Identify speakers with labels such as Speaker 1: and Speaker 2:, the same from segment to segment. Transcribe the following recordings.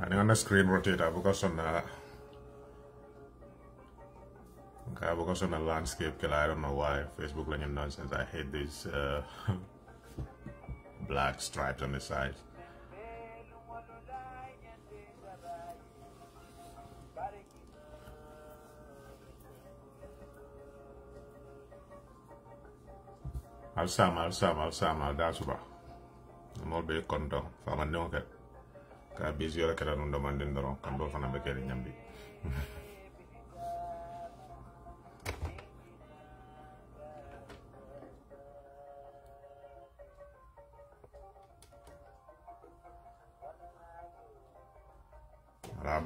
Speaker 1: And on the screen rotator because on the landscape killer. I don't know why Facebook running nonsense. I hate these black stripes on the side. I'll that's about. I'm all be content. For my no get. Ka busy or kera no demanding the wrong. Can do for na be getting yambi.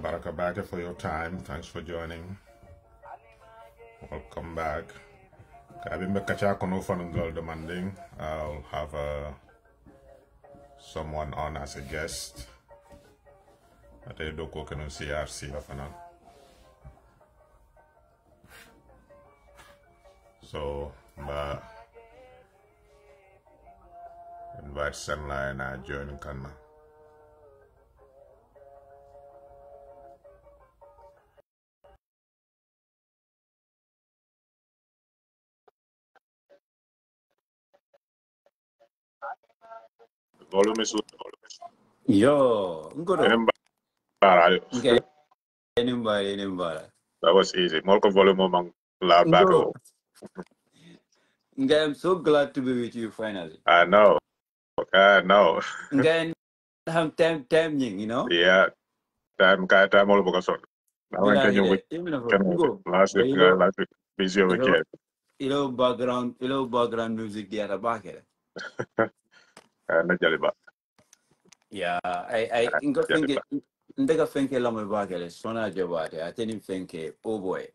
Speaker 1: Baraka back for your time. Thanks for joining. Welcome back. I've been demanding. I'll have someone on as a guest. I tell you, don't go to CRC for now. So, invite Sunline and join Kanna. Volume is
Speaker 2: Yo, ngoro. Okay. Anybody.
Speaker 1: That was easy. More volume among loud back.
Speaker 2: I'm so glad to be with you finally.
Speaker 1: I know.
Speaker 2: Again, have time, you know?
Speaker 1: Yeah. Time all because of. Last week, busy over here.
Speaker 2: Background music the other back. Yeah, I think Ndega Fenke Lama Bagel, Sona Jabate, I tell him Fenke, oh boy.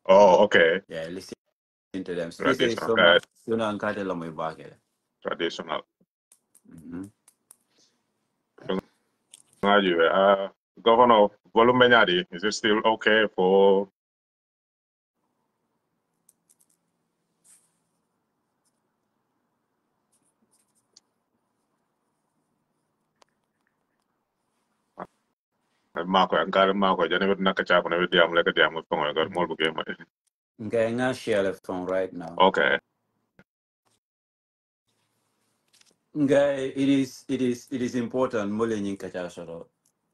Speaker 1: Oh, okay.
Speaker 2: Yeah, listen to them. Especially Sona and Kate Lama Bagel.
Speaker 1: Traditional. Governor Volumenyadi, is it still okay for Marco and Karen Marco? I never knock a chap on every damn like a damn with Pongo. I got more game.
Speaker 2: Okay, I'm gonna share the phone right now.
Speaker 1: Okay.
Speaker 2: Okay, it is important Mulling Kachasoro.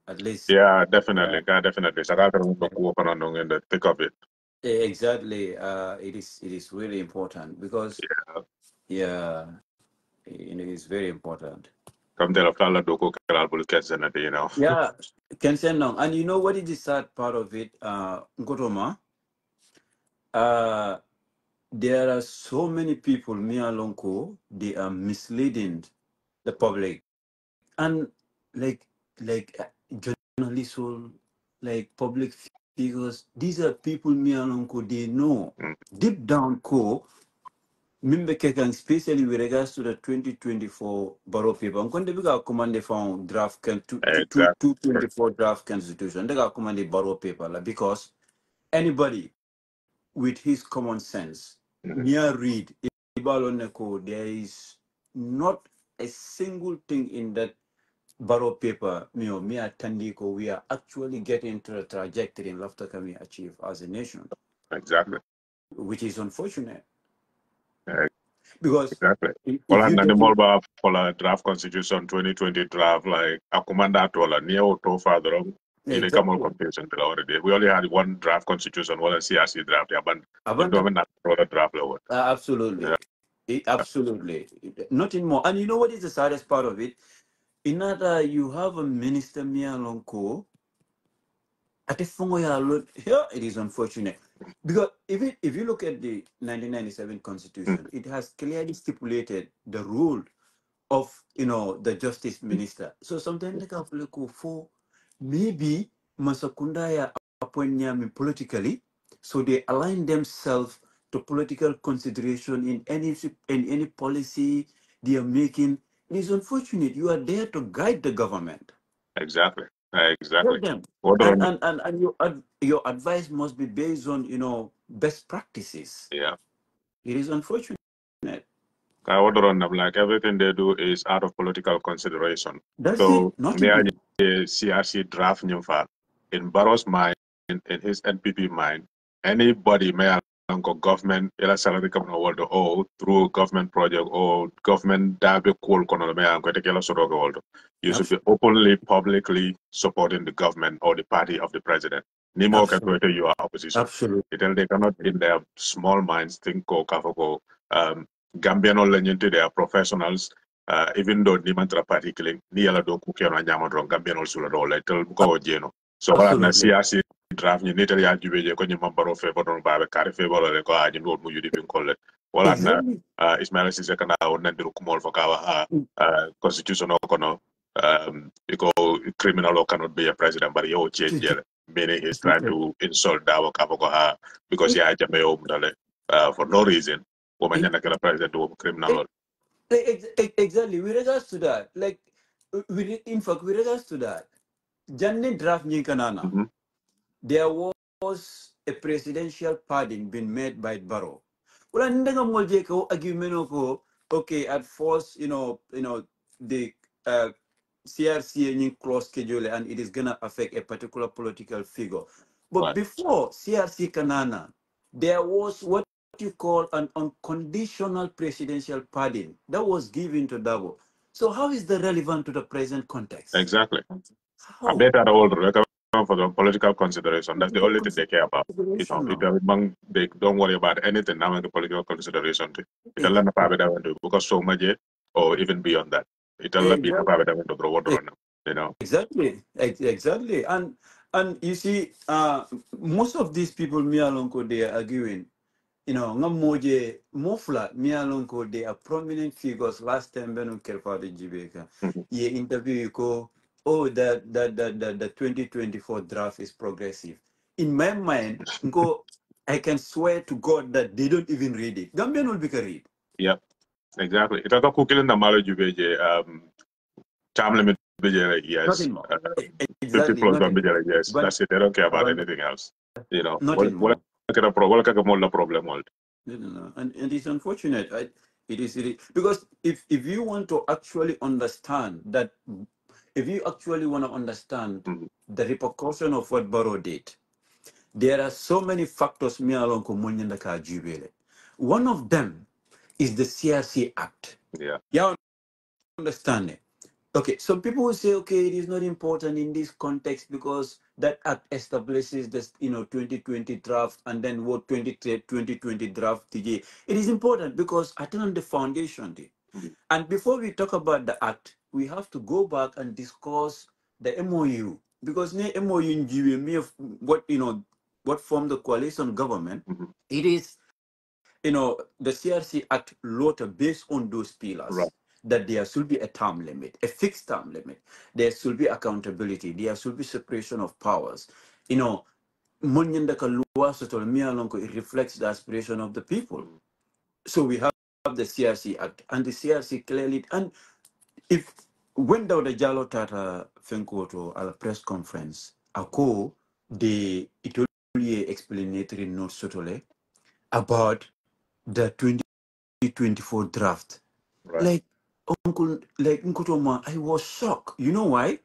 Speaker 2: At least.
Speaker 1: Yeah, definitely. Definitely. So I can work on in the thick of it.
Speaker 2: Exactly. It is really important because it is very important.
Speaker 1: Come tell of Doko Kalabul, you know.
Speaker 2: Yeah, can send on. And you know what is the sad part of it, Ngotoma? There are so many people, Mialonko, they are misleading the public. And like journalists or like public figures, these are people Mialonko, they know. Deep down core, especially with regards to the 2024 borough paper, I'm going to command the draft 224 draft constitution. They got command the borough paper because anybody with his common sense, near read, there is not a single thing in that borough paper, we are actually getting to the trajectory in laughter can we achieve as a nation.
Speaker 1: Exactly.
Speaker 2: Which is unfortunate. Because
Speaker 1: well, I'm the for a draft constitution 2020 draft, like a commander to a near or further on in a common confusion already. We only had one draft constitution, one CRC draft, but draft lower.
Speaker 2: Absolutely. Absolutely. Nothing more. And you know what is the saddest part of it? In other, you have a minister Mialonko. Here it is unfortunate. Because if you look at the 1997 Constitution, it has clearly stipulated the role of the justice minister. So sometimes they can for maybe Masakunda ya appoint politically, so they align themselves to political consideration in any policy they are making. It is unfortunate. You are there to guide the government.
Speaker 1: Exactly.
Speaker 2: And your advice must be based on best practices.
Speaker 1: Yeah.
Speaker 2: It is unfortunate.
Speaker 1: I would run them like everything they do is out of political consideration.
Speaker 2: That's it.
Speaker 1: So
Speaker 2: Nothing
Speaker 1: me
Speaker 2: more.
Speaker 1: CRC draft nyumfa in Barrow's mind, in his NPP mind, anybody may go government ila salary come no world or through government project or government dabe cool kono me an kwete kela soro go world. You should be openly, publicly supporting the government or the party of the president. Nimo can
Speaker 2: Absolutely.
Speaker 1: you are opposition.
Speaker 2: Absolutely.
Speaker 1: They cannot in their small minds think ko kafako Gambian all into they are professionals. Even though ni mantra party killing ni yala do ku kero nyama dron Gambian also la role tel ko jeno. So wala na
Speaker 2: Absolutely.
Speaker 1: CRC draft ni nitel ya jube je ko ni mambaro favor don ba kare favor le ko ajin do mu yudi bin kolle. Wala na
Speaker 2: Exactly.
Speaker 1: Ismail Sise kana on nandiru kumol for kawa constitution o kono because criminal cannot be a president but you change it. Meaning he's trying to insult Dawa Kaboko because he had for no reason. Woman yana president to criminal.
Speaker 2: Exactly. With regards to that, like, in fact, with regards to that, Janet draft Nyikanana, there was a presidential pardon being made by Barrow. Well, I never argument ko, okay, at first, the CRC in close schedule and it is gonna affect a particular political figure. But before CRC Kanana, there was what you call an unconditional presidential pardon that was given to Dabo. So how is that relevant to the present context?
Speaker 1: Exactly. I
Speaker 2: How?
Speaker 1: bet that all for the political consideration. That's the only thing they care about. If they don't worry about anything now in the political consideration. It'll learn because so much or even beyond that. It'll be
Speaker 2: Exactly, exactly, and you see, most of these people, me alone, they are arguing. Ngamoje mofla me alone, they are prominent figures. Last time, Benu 𝒂𝒄𝒄𝒏, ye interview ko, oh, the 2024 draft is progressive. In my mind, I can swear to God that they don't even read it. Gambian will be read.
Speaker 1: Yep, exactly. It's a cooking in the marriage time limit yes.
Speaker 2: Nothing more.
Speaker 1: 50
Speaker 2: Exactly,
Speaker 1: plus
Speaker 2: nothing more.
Speaker 1: yes.
Speaker 2: But
Speaker 1: That's it. They don't care about anything else.
Speaker 2: nothing more.
Speaker 1: What the problem?
Speaker 2: No. And it's unfortunate. It is because if you want to actually understand that, if you actually want to understand the repercussion of what Barrow did, there are so many factors me along ka jubele. One of them is the CRC Act.
Speaker 1: Yeah.
Speaker 2: You understand it? Okay, some people will say, okay, it is not important in this context because that act establishes this, 2020 draft and then what 2020 draft TJ. It is important because I think on the foundation. And before we talk about the act, we have to go back and discuss the MOU because the MOU in GWM, what formed the coalition government, it is, the CRC Act law based on those pillars.
Speaker 1: Right.
Speaker 2: That there should be a term limit, a fixed term limit. There should be accountability. There should be separation of powers. It reflects the aspiration of the people. So we have the CRC Act, and the CRC clearly, and if when the Jalo Tata Fenkoto at a press conference, Ako, the Italy explanatory note totally about the 2024 draft.
Speaker 1: Right.
Speaker 2: Like, Uncle, like Nkutoma, I was shocked. You know why?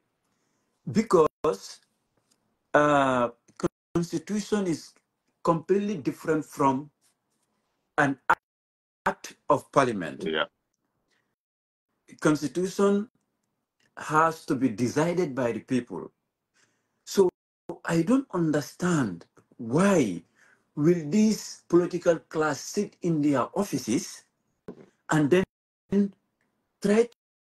Speaker 2: Because constitution is completely different from an act of parliament.
Speaker 1: Yeah.
Speaker 2: Constitution has to be decided by the people. So I don't understand why will this political class sit in their offices and then try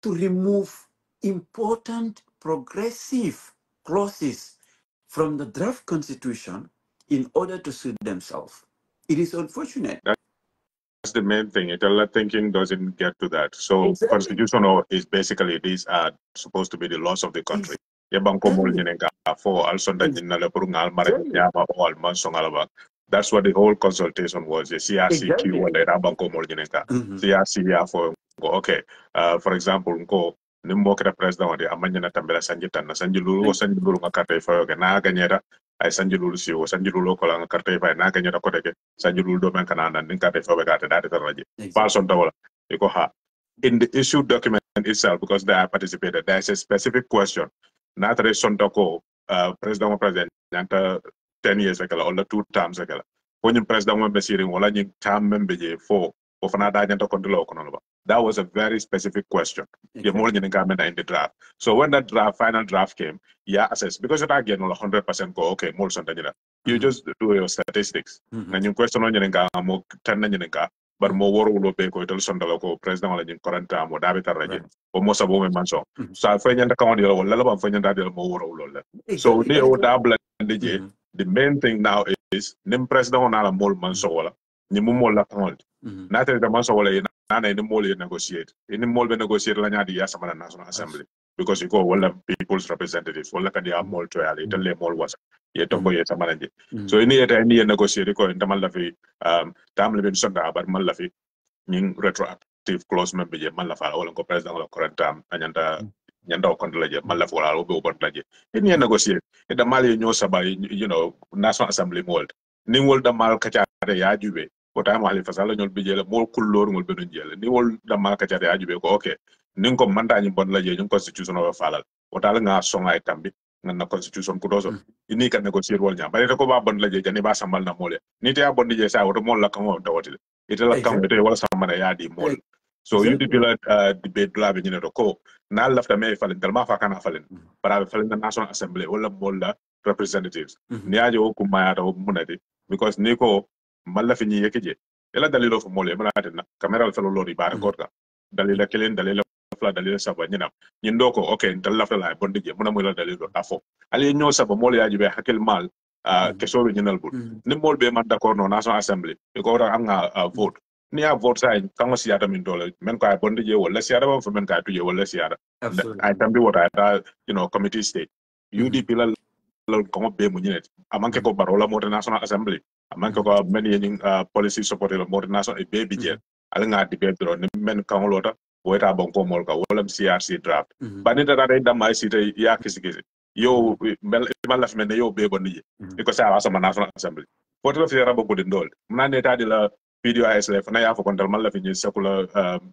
Speaker 2: to remove important progressive clauses from the draft constitution in order to suit themselves. It is unfortunate.
Speaker 1: That's the main thing. Itala thinking doesn't get to that. So
Speaker 2: Exactly.
Speaker 1: constitutional is basically these are supposed to be the laws of the country. That's what the whole consultation was. The CRC CRC for okay. For example, nimbo kira president wadi amanya na tambela sanjitan na sanjilulu sanjilulu ngakarte fayo ke na ganyera ay sanjilulu si o sanjilulu ko la ngakarte fay na ganyera ko deke sanjilulu do men kana nan nin karte fayo ka ta dati taraje pal son tawala In the issue document itself, because they are participated, there's a specific question. Not Sontoko, President or President, 10 years ago, or 2 terms ago. When you President was receiving, wala yung term member for that was a very specific question. Okay. More in the draft. So when that final draft came, yeah, assess because you again 100% go okay, more something. You just do your statistics. And you question on your more 10 but more war will be ko itel son ko president wala nyin koranta mo dabe tarraje o mo sabo me manso so fa nyanda kawon yo wala ba fa nyanda del mo woro lol so they o dabla ndije the main thing now is nim president on ala mol manso wala ni mo mol la kawon na te da manso wala na ni mol ye negotiate ni mol be negotiate la nyadi ya sama national assembly because you go wala people's representatives wala kan ya mol to yale itel le mol wasa ye to ko ye sama nanje so ini eta ni negotiate ko ndamal la fi tam le ben sonda bar mal la fi ning retroactive clause member je mal la fa wala ko president wala korentam anyanda nyanda ko la je mal la fa wala o bon la je ini negotiate e da mal ye nyo saba you know national assembly mold ni wol da mal ka caade ya jube ko tam hali fa sala nyol bijele mol kullor ngol be jele ni wol da mal ka caade ya jube ko okay ning ko manda ni bon la je ñu constitution o falal o tal nga songa ay tambi na constitution ku dozo ini kan négocier wol nyam bari ko ba bon la je jani ba sambal na mole ni te ya bon je sa woto mol la kan dawati ite la kan ite wala samana ya di mol so you di bila debate la be ni do ko na lafta me falen dalma fa kana falen para falen na national assembly wala mol la representatives ni aje ko maya do munati because ni ko malla fi ni yekije ela dalilo fo mol e mala na camera felo lori ba record ka dalila kelen dalila fla dalila saba nyina nyindo ko okay dal la bonde je muna mo la dalilo afo ali ñoo saba mol ya jibe hakil mal keso be ñinal bul ni mol be man d'accord no national assembly ko ra am nga vote ni a vote sa kan ko siyata min dole men ko ay bonde je wala siyata ba fo men ka tuje wala siyata ay tambi wota you know committee state UDP la ko be mo ñinet amanke ko barola mo national assembly amanke ko men yening policy support la mo national be budget ala nga debate do ni men kan lota weta bon ko mol ka wala CRC draft bani da da da mai sita ya kisi yo mel la fmen yo be bon ni ko sa wa sama national assembly foto fi rabo ko dindol mna ne ta di la video ISF na ya fo kon dal mal la fi ni secular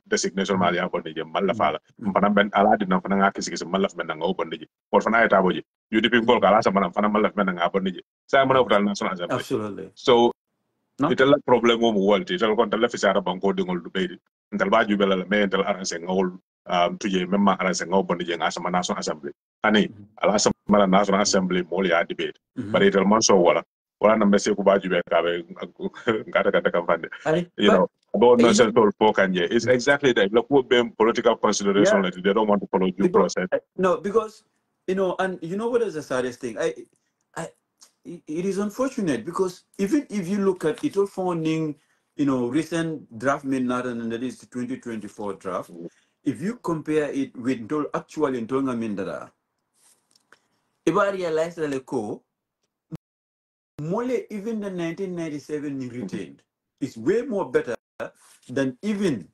Speaker 1: designation mal ya bon ni mal la fala fana ben ala di na fana nga kisi mal la fmen nga bon ni por fana eta boji UDP ko ka la sama fana mal la fmen nga bon ni sa mana ko national assembly
Speaker 2: absolutely
Speaker 1: so ita la problem mo walti ita ko dal fi sara banko dingol du beedi dal ba ju belal me dal arrangé ngol tuje même ma arrangé ngaw bon je nga sama national assembly ani ala sama national assembly mo ya debate bari dal man so wala na messe ko ba ju be ka be ngata kata kampande you know about nonsense for kanje it's exactly that look what be political consideration like they don't want to follow due process
Speaker 2: no because you know and you know what is the saddest thing it is unfortunate because even if you look at it all finding, you know, recent draft made and that is the 2024 draft, if you compare it with actually in Tonga Mindara, if I realize that mole even the 1997 retained is way more better than even,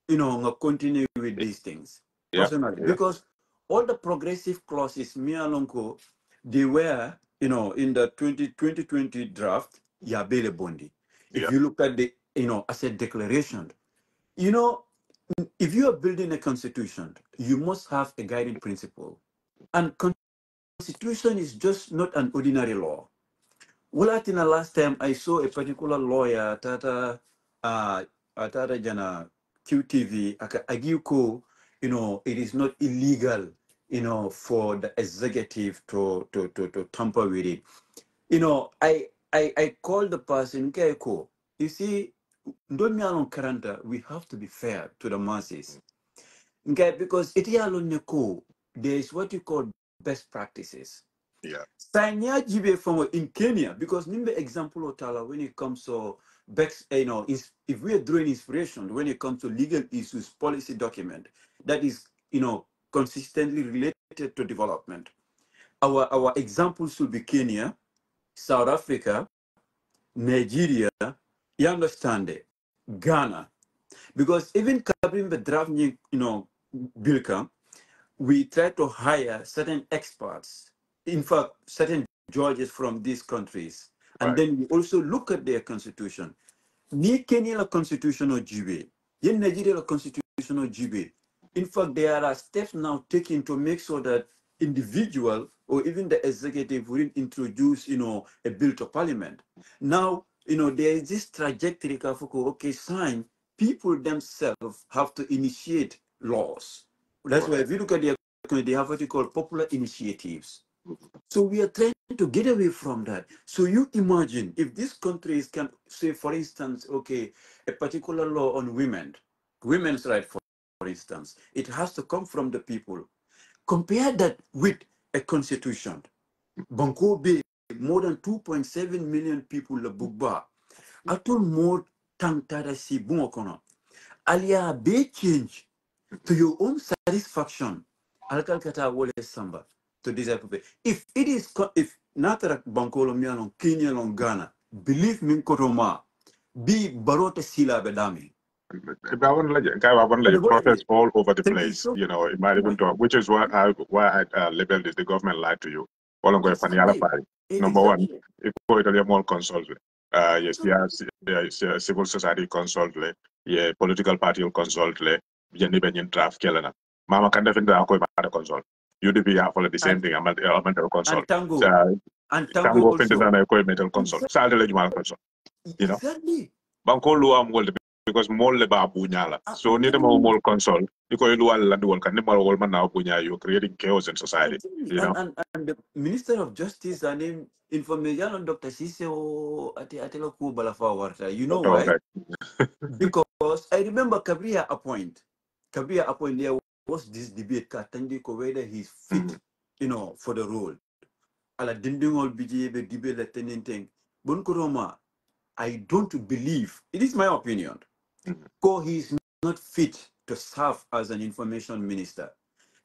Speaker 2: you know, continue with these things. Personally, because all the progressive clauses, Mialonko, they were, you know, in the 2020 draft, Yabele Bondi. If you look at the, you know, asset declaration, you know, if you are building a constitution, you must have a guiding principle. And constitution is just not an ordinary law. Well, I think the last time I saw a particular lawyer, Tata Jana QTV, Agiuko, you know, it is not illegal, you know, for the executive to tamper with it. You know, I called the person, Keiko. You see, we have to be fair to the masses. Okay, because there is what you call best practices. Sanya jibe from in Kenya, because nimbe example otala when it comes to you know, if we are drawing inspiration when it comes to legal issues, policy document that is, you know, consistently related to development. Our examples should be Kenya, South Africa, Nigeria, you understand it, Ghana, because even Kabim the draft, you know, Bilka, we try to hire certain experts, in fact, certain judges from these countries. And then we also look at their constitution. Ni Kenya constitution or Jibe, In Nigeria constitutional GB. In fact, there are steps now taken to make sure that individual or even the executive will introduce, a bill to parliament. Now, there is this trajectory, okay, sign, people themselves have to initiate laws. That's why if you look at they have what you call popular initiatives. So we are trying to get away from that. So you imagine if these countries can say, for instance, okay, a particular law on women's right, for instance, it has to come from the people. Compare that with a constitution. Banco Bay, more than 2.7 million people la bugba. Atul more tangtada si bungokono. Alia be change to your own satisfaction. Alkal kata wole samba to disapprove. If it is, if natara bankolo mialon Kenya long Ghana, believe me kotoma, be barote sila bedami.
Speaker 1: Protests all over the
Speaker 2: Thank you
Speaker 1: place.
Speaker 2: so
Speaker 1: It might even
Speaker 2: much.
Speaker 1: talk, which is why I labeled this. The government lied to you. All I'm going
Speaker 2: Exactly.
Speaker 1: Number one,
Speaker 2: Exactly.
Speaker 1: if you go more consult, yes, yeah, civil society consult, yeah, political party consult, yeah, ni draft kelena. Mama can definitely ako consult. UDP have the same thing. I'm a consult.
Speaker 2: And tango.
Speaker 1: So,
Speaker 2: And tango
Speaker 1: tango
Speaker 2: also.
Speaker 1: na ko metal consult. Sa alde le consult.
Speaker 2: Exactly.
Speaker 1: Banko luwa mwol because mol le ba bunyala. So ni
Speaker 2: Telling
Speaker 1: mo
Speaker 2: you.
Speaker 1: mol console. Because luwa la dual kan ni mal wol man na bunya, you're creating chaos in society.
Speaker 2: And the Minister of Justice, her name information Dr. Sise Atela Kubalafa Warta. You know why?
Speaker 1: Correct.
Speaker 2: Because I remember Kabria appoint. There was this debate Katandiko whether he's fit, for the role. Ala dindingol BJB debate la tenenting. Bunkuroma, I don't believe, it is my opinion, he's not fit to serve as an information minister.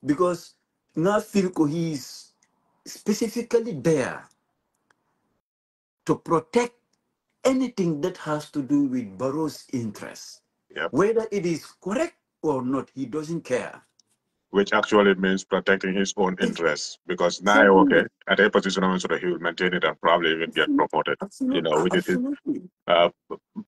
Speaker 2: Because now feel he's specifically there to protect anything that has to do with Barrow's interests.
Speaker 1: Yep.
Speaker 2: Whether it is correct or not, he doesn't care.
Speaker 1: Which actually means protecting his own interests. Because now,
Speaker 2: Exactly.
Speaker 1: okay, at a position he will maintain it and probably even get promoted. Which is his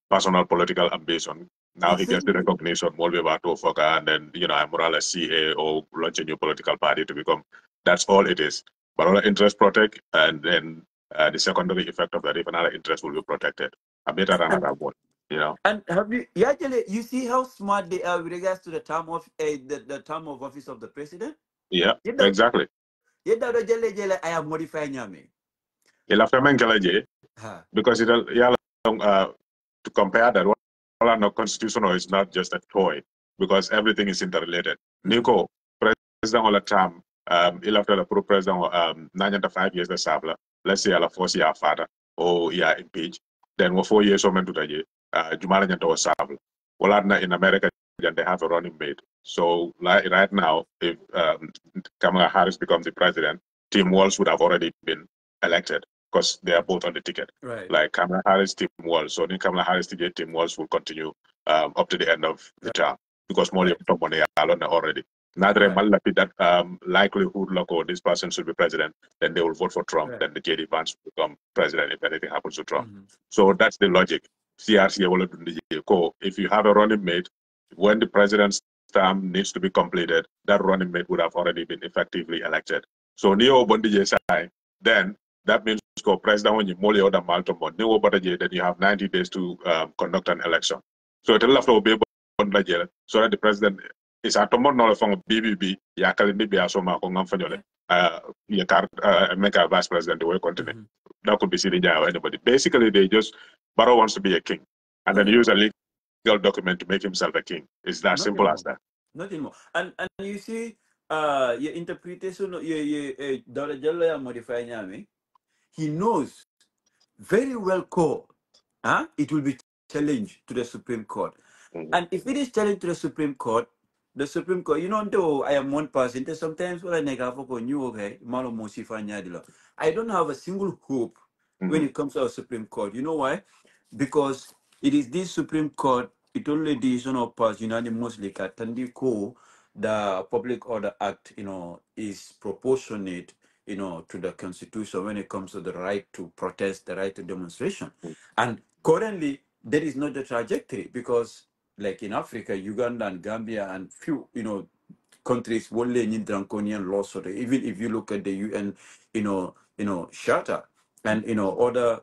Speaker 1: personal political ambition. Now he gets the recognition more about Tofoka, and then I'm Morales CA or launch a new political party to become. That's all it is. But all the interests protect, and then the secondary effect of that, if another interest will be protected. A better than another one,
Speaker 2: And have you see how smart they are with regards to the term of the term of office of the president?
Speaker 1: Yeah, exactly.
Speaker 2: I am modifying me.
Speaker 1: Because to compare that, no constitutional is not just a toy, because everything is interrelated. Nico, president all the time, il after the pro president 5 years the sabla, let's say a 4 year father, or yeah, impeach, then 4 years or men to the Jumala Nyanta was sabla. Well, in America, they have a running mate. So right now, if Kamala Harris becomes the president, Tim Walz would have already been elected because they are both on the ticket.
Speaker 2: Right.
Speaker 1: Like Kamala Harris, Tim Walz. So then Kamala Harris to get Tim Walz will continue up to the end of the term because more money are already. Now that likelihood local this person should be president, then they will vote for Trump. Then the JD Vance will become president if anything happens to Trump. So that's the logic. CRC if you have a running mate, when the president's term needs to be completed, that running mate would have already been effectively elected. So Neo Bondi then that means go president when you molly or the Maltomon, Neo Bondi, then you have 90 days to conduct an election. So it will have to be so that the president is a tomorrow no from BBB, Yakali maybe Asoma Kongam Fanole, make a vice president the way continue. That could be sitting there or anybody. Basically, Barrow wants to be a king and then use a legal document to make himself a king. It's that simple as that.
Speaker 2: Nothing more. And you see, your interpretation, your modifying he knows very well it will be challenged to the Supreme Court. And if it is challenged to the Supreme Court, though I am one person, sometimes when I I don't have a single hope when it comes to our Supreme Court. You know why? Because it is this Supreme Court, it only decision of pass unanimously the Public Order Act, is proportionate, to the Constitution when it comes to the right to protest, the right to demonstration. And currently, that is not the trajectory because like in Africa, Uganda and Gambia and few, countries only in draconian laws. So even if you look at the UN, charter and other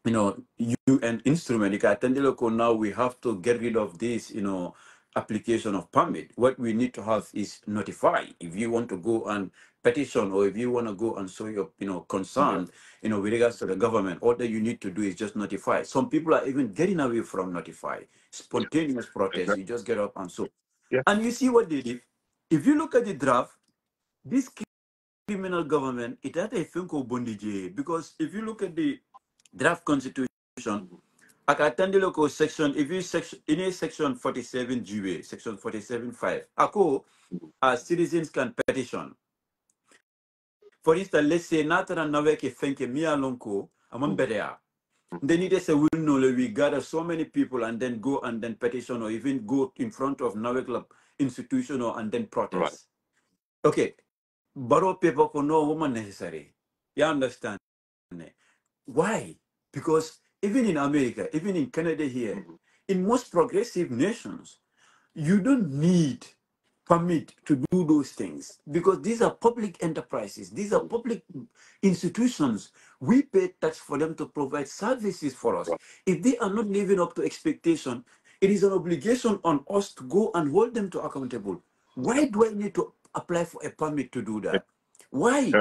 Speaker 2: UN instrument, now we have to get rid of this, application of permit. What we need to have is notify. If you want to go and petition, or if you want to go and show your, concern, with regards to the government, all that you need to do is just notify. Some people are even getting away from notify. Spontaneous protest, you just get up and so.
Speaker 1: Yeah.
Speaker 2: And you see what they did. If you look at the draft, this criminal government, it had a thing called bondage, because if you look at the draft constitution, I can tell you local section, if you section in a section 47 GA, section 47.5, ako citizens can petition. For instance, let's say Nathan and Naweke Fenke Mia Lonko, among Berea. Then it is a will know we gather so many people and then go and then petition, or even go in front of Nawek institution and then protest.
Speaker 1: Right.
Speaker 2: Okay. Borrow paper for no woman necessary. You understand? Why? Because even in America, even in Canada here, in most progressive nations, you don't need permit to do those things, because these are public enterprises. These are public institutions. We pay tax for them to provide services for us.
Speaker 1: Right.
Speaker 2: If they are not living up to expectation, it is an obligation on us to go and hold them to accountable. Why do I need to apply for a permit to do that? Why?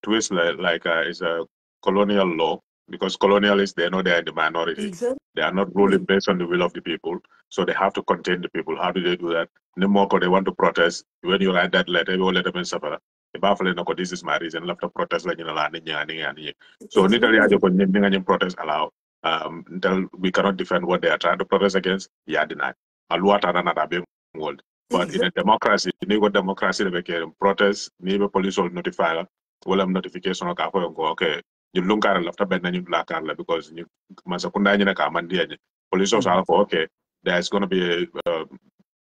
Speaker 1: Twist like it's a colonial law, because colonialists, they know they are in the minority.
Speaker 2: Exactly.
Speaker 1: They are not ruling based on the will of the people, so they have to contain the people. How do they do that? Nimoko, they want to protest. When you write that letter, you let them in suffer. This is my reason. Left to protest like so
Speaker 2: Exactly.
Speaker 1: literally, protest allow. Until we cannot defend what they are trying to protest against. Yeah, deny. But in a democracy, they protest, maybe police will notify, well, notification of okay, you look at after Ben and you black because you Masakunda and police also okay, there's going to be a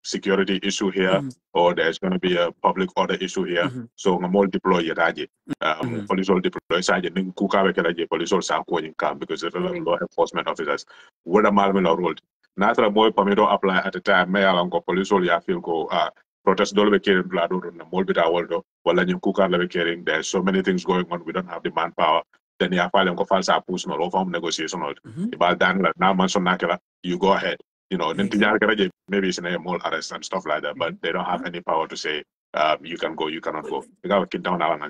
Speaker 1: security issue here, or there's going to be a public order issue here. So I'm all deploy it. Police will deploy Sergeant Kuka police will sound because they're law enforcement officers. What a malmin role. Natra boy Pamido apply at the time, may along police will feel go protest dolbe carrying blood or the molbita world, while you cook are carrying. There's so many things going on, we don't have the manpower. Then you file and false push no over negotiation about dangler now manson nakela, you go ahead. Then maybe it's in a mall arrest and stuff like that, but they don't have any power to say you can go, you cannot go. They got a kid down like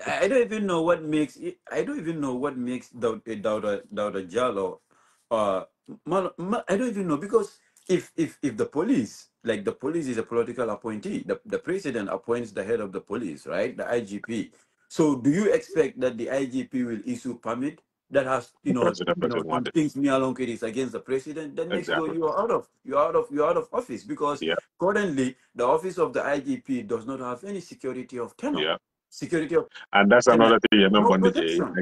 Speaker 2: I don't even know what makes it, I don't even know what makes Dauda Jallo I don't even know, because if the police, like the police is a political appointee, the president appoints the head of the police, right? The IGP. So do you expect that the IGP will issue permit that has
Speaker 1: the president doesn't
Speaker 2: some
Speaker 1: want it.
Speaker 2: things me along it is against the president? Then next door
Speaker 1: Exactly.
Speaker 2: you're out of office, because currently the office of the IGP does not have any security of tenure.
Speaker 1: Yeah.
Speaker 2: Security of
Speaker 1: And that's another thing,
Speaker 2: no protection.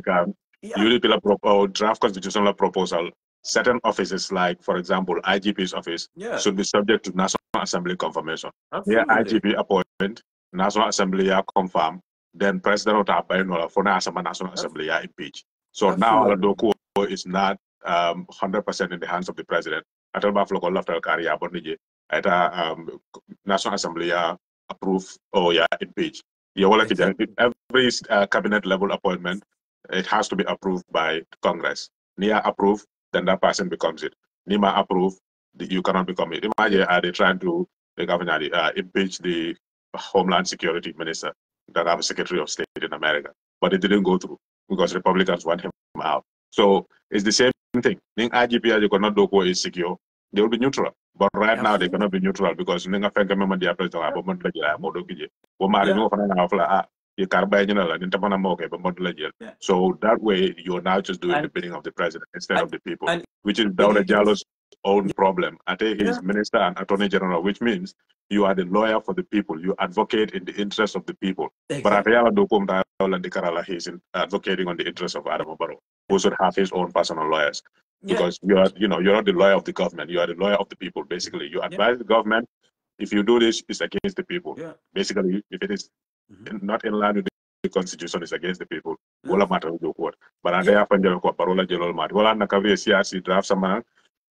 Speaker 1: you will draft constitutional proposal. Certain offices, like for example, IGP's office, should be subject to National Assembly confirmation. Yeah, IGP appointment, National Assembly confirm, then President of the for National Assembly impeach. So now Doku is not 100% in the hands of the president. National Assembly approve or impeach. Every cabinet level appointment, it has to be approved by Congress. NIA approve, then that person becomes it. NIMA approve, you cannot become it. Imagine are they trying to impeach the Homeland Security Minister, that have a Secretary of State in America, but it didn't go through because Republicans want him out. So it's the same thing. IGP you cannot do is secure. They will be neutral. But right now they cannot be neutral because ninga fenga mema dia president abomon la jira mo do kije. Wo mari no fana na afla you carby la nintamana mo ke bomon la jil. So that way you're now just doing the bidding of the president instead of the people, which is Dauda Jallo's own problem. I think he's minister and attorney general, which means you are the lawyer for the people. You advocate in the interest of the people. But Atayala Dokum Dikarala, he's advocating on the interest of Adam Barrow, who should have his own personal lawyers. Because you're not the lawyer of the government, you are the lawyer of the people, basically. You advise the government, if you do this, it's against the people. Basically, if it is not in line with the constitution, it's against the people. Wala matter who do what. But I have Parola Jelol Mat. Wala Nakavia CRC draft some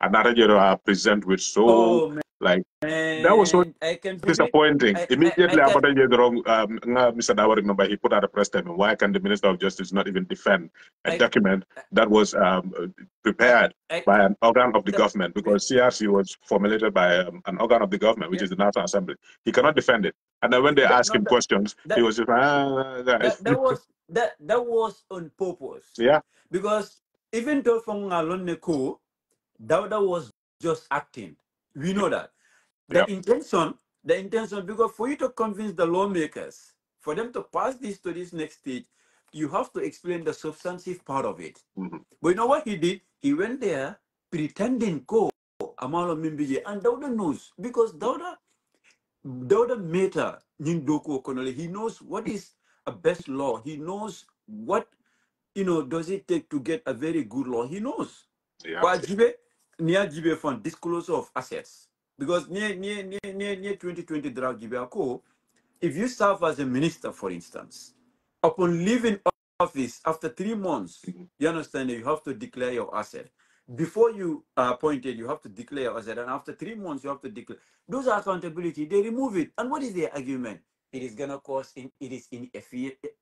Speaker 1: another year present with so
Speaker 2: Oh
Speaker 1: like that was so
Speaker 2: man, I can believe.
Speaker 1: disappointing.
Speaker 2: I
Speaker 1: Immediately
Speaker 2: can.
Speaker 1: after the wrong, Mr. Dawa remember he put out a press statement. Why can the Minister of Justice not even defend a
Speaker 2: I.
Speaker 1: document that was
Speaker 2: I.
Speaker 1: prepared
Speaker 2: I.
Speaker 1: by an organ of the
Speaker 2: That,
Speaker 1: government? Because CRC was formulated by an organ of the government, which
Speaker 2: yeah.
Speaker 1: is the National Assembly. He cannot defend it. And then when they
Speaker 2: That,
Speaker 1: ask
Speaker 2: no,
Speaker 1: him questions, he
Speaker 2: that,
Speaker 1: was just guys.
Speaker 2: that was on purpose,
Speaker 1: Yeah,
Speaker 2: because even though from Aloneko, Dauda was just acting. We know that.
Speaker 1: yeah,
Speaker 2: The intention, because for you to convince the lawmakers, for them to pass this to this next stage, you have to explain the substantive part of it.
Speaker 1: mm-hmm.
Speaker 2: But you know what he did? He went there pretending go Amalo Mimbije, and Dauda knows, because Dauda Meta Nindoku Okonole, he knows what is a best law. He knows what does it take to get a very good law. He knows.
Speaker 1: Yeah,
Speaker 2: Kwa jibe, near jibe fund disclosure of assets. Because near 2020 draft jibe ako, if you serve as a minister, for instance, upon leaving office after 3 months,
Speaker 1: mm-hmm.
Speaker 2: you understand that you have to declare your asset. Before you are appointed, you have to declare your asset, and after 3 months, you have to declare. Those are accountability. They remove it. And what is their argument? It is gonna cost. It is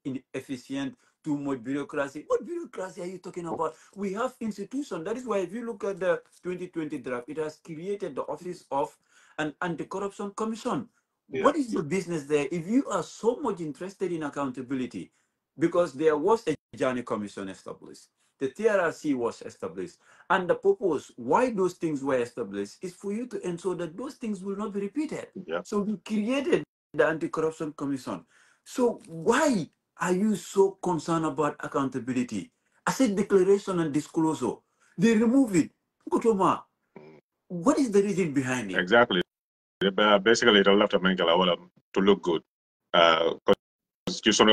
Speaker 2: inefficient. Too much bureaucracy. What bureaucracy are you talking about? We have institutions. That is why if you look at the 2020 draft, it has created the office of an anti-corruption commission.
Speaker 1: Yeah,
Speaker 2: What is your business there? If you are so much interested in accountability, because there was a Journey Commission established, the TRRC was established, and the purpose why those things were established is for you to ensure that those things will not be repeated.
Speaker 1: yeah.
Speaker 2: So we created the Anti-Corruption Commission. So why are you so concerned about accountability? Asset declaration and disclosure, they remove it. Kutoma, what is the reason behind it?
Speaker 1: Exactly. Basically, it left America to look good. Constitution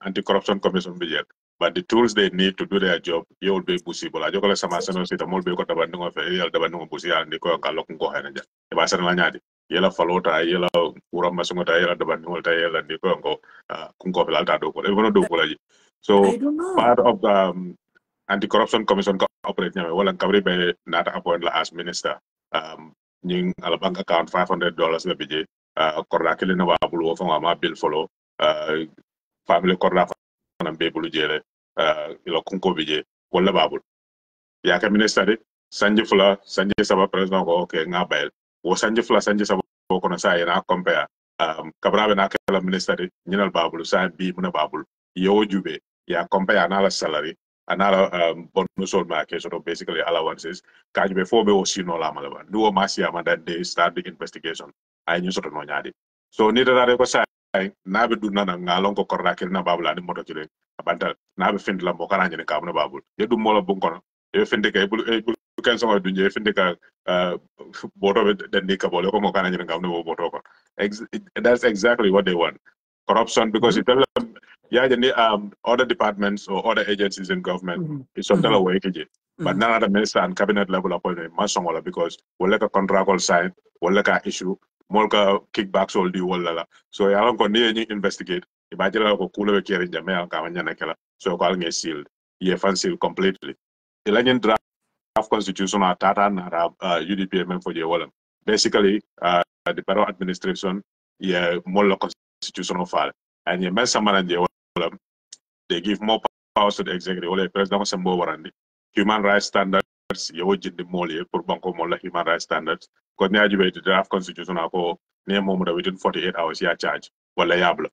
Speaker 1: anti-corruption commission budget. But the tools they need to do their job, you will be possible. I just sama seno sita mol be ko tabandingo fe yel tabandingo busi ya ndiko ka lokun ko hanaja. E ba sana nyadi. Yela falota yela ura masungo ta yela tabandingo ta yela ndiko ko kun ko fel alta do ko. E wono do ko laji.
Speaker 2: I
Speaker 1: So
Speaker 2: don't know.
Speaker 1: part of the anti-corruption commission operate nyame wala kabri be nata appoint la as minister. Nying ala bank account $500 le bije. Korda kile na babulu wo fanga ma bill follow family korda fana be bulu jele ilo kunko bije wala babul ya ka minister de sanji fula sanji saba president ko okay nga bayel wo sanji fula sanji saba ko na sa yana compare kabrabe na kala minister de nyinal babul sa bi muna babul yo jube ya compare na la salary anala bonus or ma so basically allowances ka jube fo be o sino la malaba duo masia ma that they start the investigation ay ñu soto no ñaadi so ni dara ko sa nabe du nana ngalon ko korda kirna babula ni moto kire abantal nabe find la mo kana ñene kamna babul ye du mola bu kono e finde kay bul kan so du je finde ka boto be den ka bole ko mo kana ñene kamna bo boto ko that's exactly what they want corruption because it yeah the other departments or other agencies in government is some dollar way but none of the minister and cabinet level appointment must because we'll like a contract all sign we'll like a issue molka kickbacks all the wall so ya lon ko ni investigate imagine ko kula be kere jame al ka wanya nakela so ko al nge sealed ye fan seal completely the draft constitution or tata na UDP for the wall basically the Bureau administration yeah more constitutional file and ye men samana je wala they give more powers to the executive wala president sembo warandi human rights standards ye wojinde mole pour banko mola human rights standards ko ne ajibe the draft constitution ako ne momu da within 48 hours ya charge wala yabla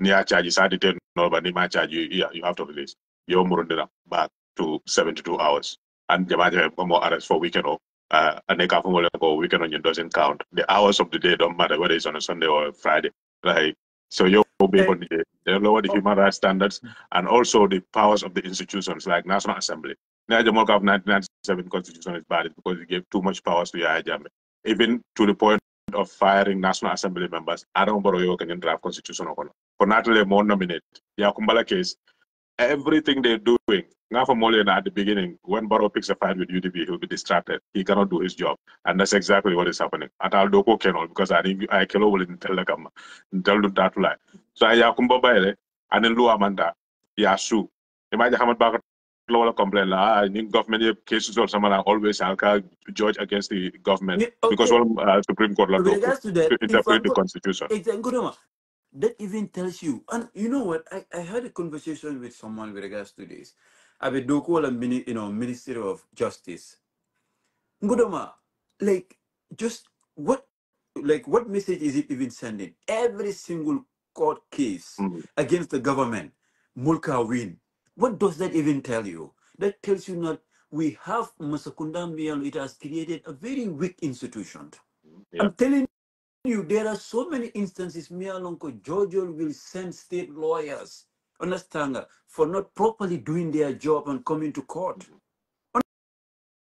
Speaker 1: ni ya charge sa detail no but ni ma charge you have to release yo murundira back to 72 hours and jamaje mo arrest for weekend or and they come from weekend on doesn't count the hours of the day don't matter whether it's on a Sunday or a Friday like so you be on the day they lower the human rights standards and also the powers of the institutions like National Assembly. Now the mock of 1997 constitution is bad because it gave too much powers to Yahya Jammeh even to the point of firing National Assembly members. I don't borrow your Kenyan draft constitution for not to more nominate. Yeah, Kumbala case, everything they're doing. Now for Molina at the beginning, when Barrow picks a fight with UDP, he'll be distracted. He cannot do his job. And that's exactly what is happening. At Aldoko Kenol, because I think I kill will tell them that lie. So I Yakumba Baile, and then Lu Amanda, Yasu. Imagine how much law complain la in government cases or someone are always judge against the government because
Speaker 2: Okay.
Speaker 1: one Supreme Court law
Speaker 2: With regards to that,
Speaker 1: to
Speaker 2: if I
Speaker 1: interpret the
Speaker 2: go,
Speaker 1: constitution.
Speaker 2: exactly, that even tells you. And you know what? I had a conversation with someone with regards to this. I be do call a Ministry of Justice. Ngudoma, like just what message is it even sending? Every single court case against the government, Mulka win. What does that even tell you? That tells you not we have Masakunda Mial, it has created a very weak institution.
Speaker 1: Yeah.
Speaker 2: I'm telling you, there are so many instances Mialonko Jojo will send state lawyers, understand, for not properly doing their job and coming to court.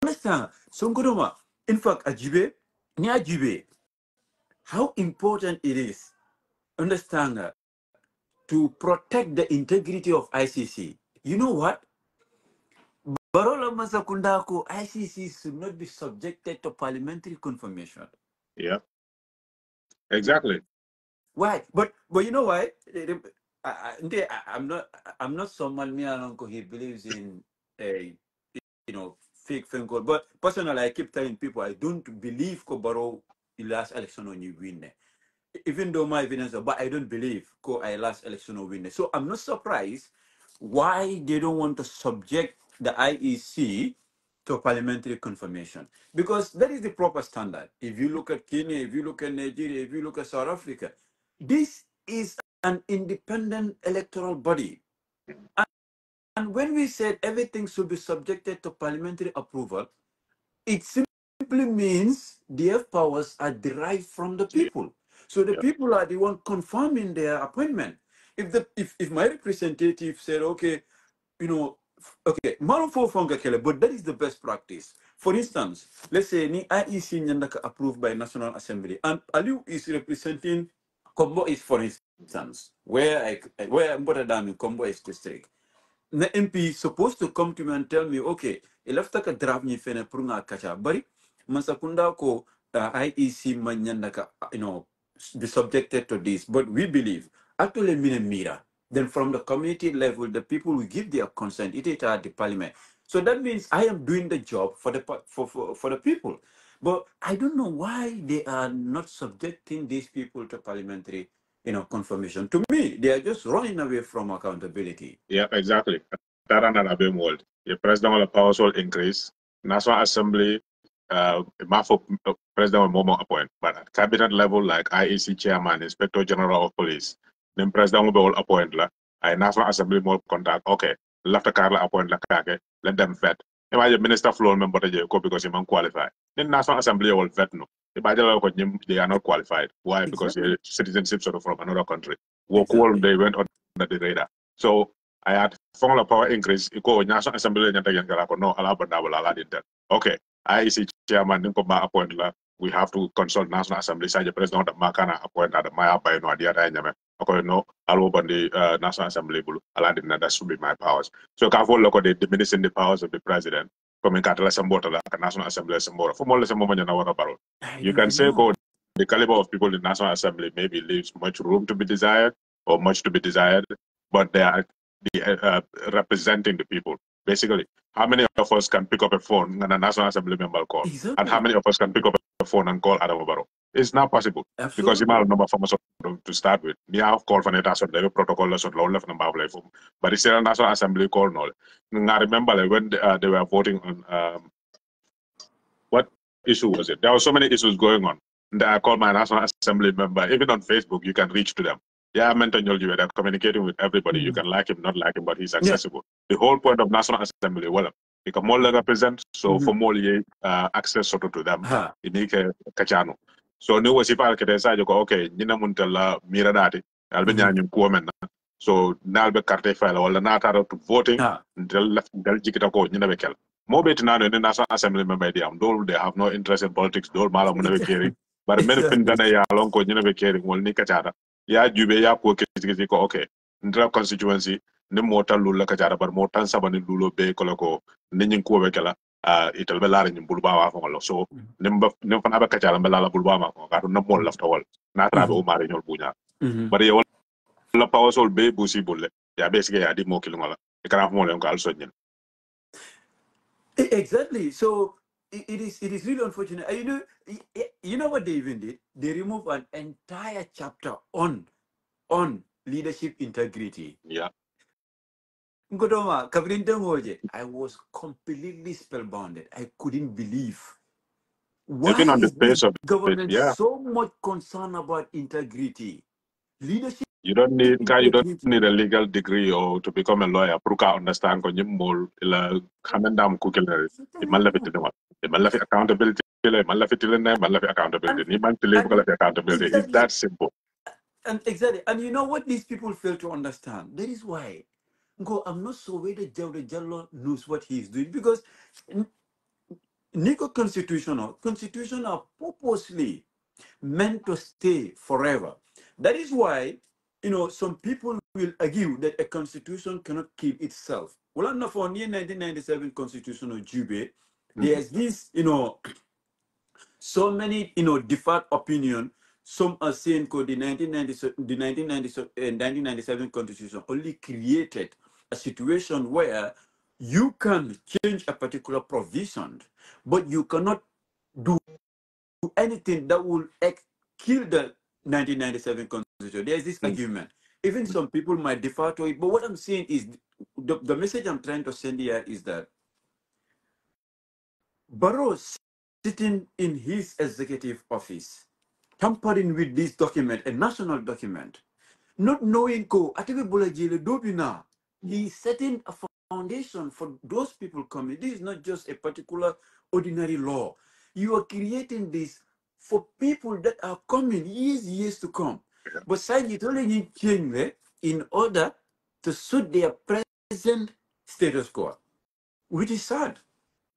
Speaker 2: Understand? So Ngudoma, in fact, Ajibe, how important it is, understand, to protect the integrity of ICC. You know what? Barola Masakundako, ICC should not be subjected to parliamentary confirmation.
Speaker 1: Yeah. Exactly.
Speaker 2: Why? But you know why? I'm not someone me and uncle he believes in a fake phone call. But personally, I keep telling people I don't believe Kobaro the last election when you win. Even though my evidence, but I don't believe Ko I last election or win. So I'm not surprised why they don't want to subject the IEC to parliamentary confirmation, because that is the proper standard. If you look at Kenya, if you look at Nigeria, if you look at South Africa, this is an independent electoral body. And when we said everything should be subjected to parliamentary approval, it simply means their powers are derived from the people. So the people are the one confirming their appointment. If my representative said, okay, okay, but that is the best practice. For instance, let's say ni IEC nyandaka approved by National Assembly, and Aliu is representing Kombo is, for instance, where I'm in Kombo is district. The MP supposed to come to me and tell me, okay, ilafta ka draft ni fene prunga kacha bari masakunda ko IEC manyandaka be subjected to this, but we believe actually mira. Then from the community level, the people will give their consent. It is at the parliament. So that means I am doing the job for the people. But I don't know why they are not subjecting these people to parliamentary confirmation. To me, they are just running away from accountability.
Speaker 1: Yeah, exactly. That another big world. The president will powers will increase. National Assembly, president will more appoint. But at cabinet level, like IEC chairman, inspector general of police, then president will be all appoint la. I National Assembly more contact. Okay, left Carla appoint la kake. Let them vet. If I minister floor member they go because he man qualify. Then National Assembly will vet no. If I they are not qualified. Why? Because
Speaker 2: Exactly.
Speaker 1: citizenship sort of from another country. Work
Speaker 2: Exactly.
Speaker 1: they went under the radar. So I had formula power increase. Iko National Assembly nyanta yang kala ko no ala banda wala ala dintel. Okay, I see chairman ninko ma appoint la. We have to consult National Assembly. Say the president of Makana appoint at my by no idea nyame. Okay, no, I'll open the National Assembly bulu ala dinna. That should be my powers. So kafo loko de diminishing the powers of the president. Coming katala sambota la National Assembly sambora. For more samboma nyana wara baro.
Speaker 2: I
Speaker 1: You
Speaker 2: don't
Speaker 1: can
Speaker 2: even
Speaker 1: say
Speaker 2: know.
Speaker 1: go the caliber of people in the National Assembly maybe leaves much room to be desired or much to be desired, but they are representing the people. Basically, how many of us can pick up a phone and a National Assembly member call? And how
Speaker 2: Exactly.
Speaker 1: many of us can pick up a phone and call Adam Obaro? It's not possible because you
Speaker 2: Absolutely.
Speaker 1: have a number of us to start with. You have call for the protocol, so low left number of life. But it's still a National Assembly call. No, I remember like, when they were voting on what issue was it? There were so many issues going on. And I called my National Assembly member. Even on Facebook, you can reach to them. Yeah, I mentioned you that communicating with everybody. You can like him, not like him, but he's
Speaker 2: Yeah.
Speaker 1: accessible. The whole point of National Assembly, well, you can more represent, so for more access sort of to them,
Speaker 2: Ha.
Speaker 1: you need a kachano. So new was if I could say, okay, Nina Muntala Miradati, Albania, Kuomen. So now the carte file or the nata to voting,
Speaker 2: Ha.
Speaker 1: they'll left Jikita code, Nina Bekel. More better now than the National Assembly member, they have no interest in politics, dole mala munave caring. But many
Speaker 2: Exactly.
Speaker 1: pindana ya long ko nyina be caring wol ni kachara. Ya jube ya ko kiti ko okay. Ndra constituency ni mota lula kachara bar motan sabani lulo be ko ko ni ko be kala ital be lar ni bulba wa ko so nim fana be kachara be la bulba ma ko ka na mol lafta wol na tra be o mari nyol bunya. But ya wala power sol be busi bulle ya be sige ya di mo kilunga la. Ikara mo len ko al so
Speaker 2: Exactly. So it is really unfortunate. You know what they even did? They removed an entire chapter on leadership integrity.
Speaker 1: Yeah.
Speaker 2: Ngodoma, Kabrinda, I was completely spellbounded. I couldn't believe. Why
Speaker 1: Even on the
Speaker 2: is this
Speaker 1: face of it,
Speaker 2: government
Speaker 1: yeah.
Speaker 2: so much concerned about integrity? Leadership
Speaker 1: You don't need
Speaker 2: integrity.
Speaker 1: a legal degree or to become a lawyer. Pruka understand ko nyimol ila kamendam kukilere. Imalla fitinwa. Imalla fi accountability. Imalla fitilene. Imalla fi accountability.
Speaker 2: And,
Speaker 1: Ni man tile
Speaker 2: and
Speaker 1: bukala fi accountability. It's
Speaker 2: exactly.
Speaker 1: that simple.
Speaker 2: And exactly. And you know what these people fail to understand? That is why. Go, I'm not so whether Jallo knows what he's doing because Nico constitution are purposely meant to stay forever. That is why, some people will argue that a constitution cannot kill itself. Well, enough for the 1997 constitution of Jube, there's this, so many, differed opinion. Some are saying the 1997 constitution only created a situation where you can change a particular provision, but you cannot do anything that will kill the 1997 constitution. There's this argument. Even some people might defer to it, but what I'm saying is the message I'm trying to send here is that Barrow sitting in his executive office, tampering with this document, a national document, not knowing ko atibe bolajele dobina, he's setting a foundation for those people coming. This is not just a particular ordinary law. You are creating this for people that are coming years to come. But side it only change in order to suit their present status quo, which is sad.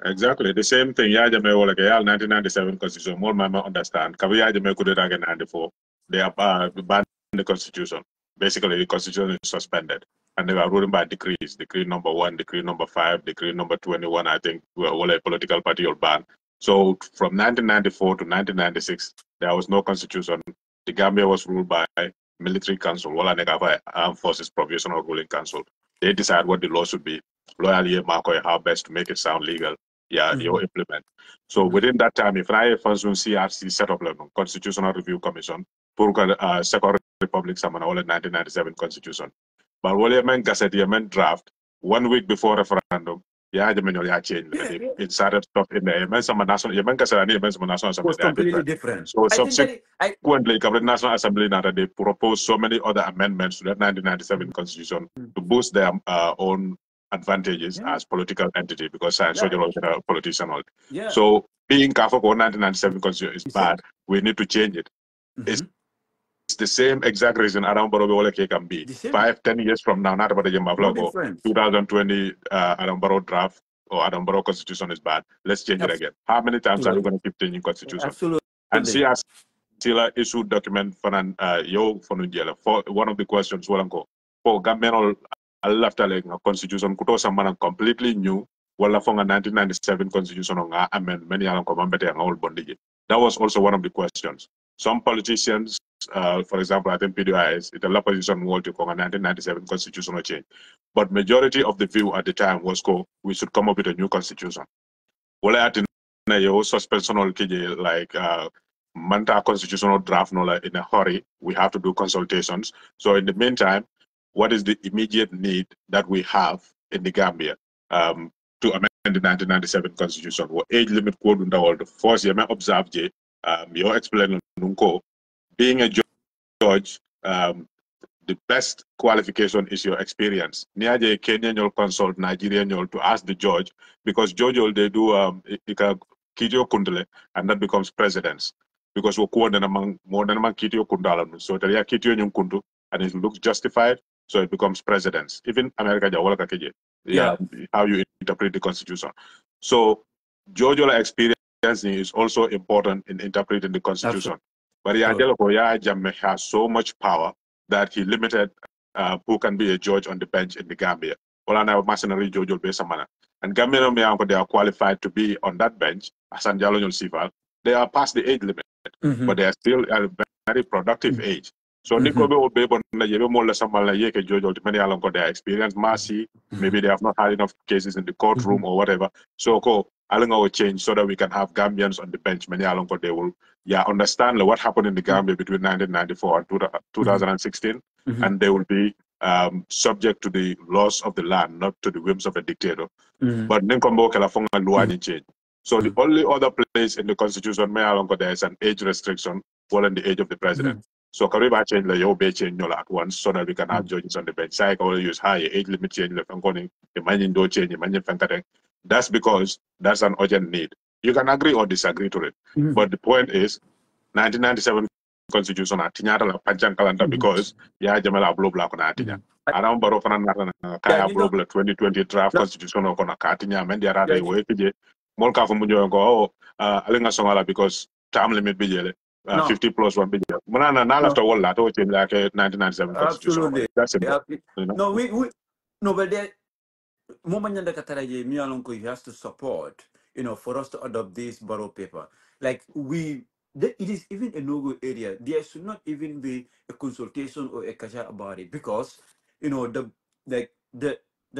Speaker 1: Exactly. The same thing. Yeah, Jame wala ke 1997 constitution. More mama understand. Kabi ya Jame could again 94. They are banned the constitution. Basically, the constitution is suspended. And they were ruling by decrees. Decree number 1, decree number 5, decree number 21, I think, were all a political party will ban. So from 1994 to 1996, there was no constitution. The Gambia was ruled by military council, Wala Negava Armed Forces Provisional Ruling Council. They decide what the law should be. Loyally, Marco, how best to make it sound legal. Yeah, you implement. So within that time, if I function CRC set up a Constitutional Review Commission, pour Second Republic Samana, all in 1997 Constitution. But what you meant Gazette, you meant draft 1 week before referendum. Yeah, the manual ya change. It started stuff in there. You meant some national, you meant Gazette, you meant some national assembly.
Speaker 2: Was
Speaker 1: They are
Speaker 2: completely
Speaker 1: different.
Speaker 2: different.
Speaker 1: So
Speaker 2: I think that
Speaker 1: subsequently, the National Assembly now they proposed so many other amendments to that 1997 Constitution to boost their own advantages as political entity because science
Speaker 2: yeah,
Speaker 1: a politician.
Speaker 2: yeah.
Speaker 1: So being careful for 1997 constitution is bad. We need to change it. It's the same exact reason around Borobe Wale can be. 5-10 years from now, not about the
Speaker 2: No
Speaker 1: Jambavlago,
Speaker 2: difference.
Speaker 1: 2020 Adam Baro draft or Adam Baro constitution is bad. Let's change it again. How many times are we going to keep changing constitution?
Speaker 2: Absolutely.
Speaker 1: And see as Sila issued document for an for one of the questions for Gambian left a constitution kuto samana completely new wala for a 1997 constitution on amend many alam ko mambete ang old bondigi. That was also one of the questions. Some politicians, for example, I think PDIs, it a position wall to a 1997 constitutional change. But majority of the view at the time was we should come up with a new constitution. Wala atin na yo suspension like Manta constitutional draft in a hurry. We have to do consultations. So in the meantime, what is the immediate need that we have in the Gambia to amend the 1997 constitution? What age limit code in the world? First, you may observe, you explain being a judge, the best qualification is your experience. Niaje Kenyan you'll consult Nigerian you'll to ask the judge because judge they do kitio kundale and that becomes presidents because we're more than among kitio kundala so there are kitio nyum kundu and it looks justified so it becomes presidents. Even America jawala keje. Yeah, how you interpret the constitution. So Jojola experience is also important in interpreting the constitution. But Jammeh has so much power that he limited who can be a judge on the bench in the Gambia. And Gambia, they are qualified to be on that bench. They are past the age limit, but they are still at a very productive age. So Niko be obe bon na yebe mo la samal na yeke jojo many along ko their experience mercy. Maybe they have not had enough cases in the courtroom or whatever. So ko alinga will change so that we can have Gambians on the bench. Many along ko they will understand what happened in the Gambia between 1994 and 2016, and they will be subject to the laws of the land, not to the whims of a dictator. But Ninkombo Kalafonga Luani change. So the only other place in the constitution, there is an age restriction, well, in the age of the president. So Kariba change the Yobe change at once so that we can have judges on the bench. I can use higher age limit change, the money do change, the money. That's because that's an urgent need. You can agree or disagree to it. But the point is, 1997 constitution atinyata la panjang kalanda because jamala blow black na atinya. Around Barofana Kaya blow 2020 draft constitution or kona katinya men dia rada we pije. Molka for munyo go alinga songala because term limit bijele 50 plus 1 bijele. Munana na after all that change like 1997 constitution.
Speaker 2: Absolutely.
Speaker 1: That's it.
Speaker 2: You know? No, but there moment Kataraje Mialonko he has to support, for us to adopt this borough paper. Like it is even a no-go area. There should not even be a consultation or a kasha about it because the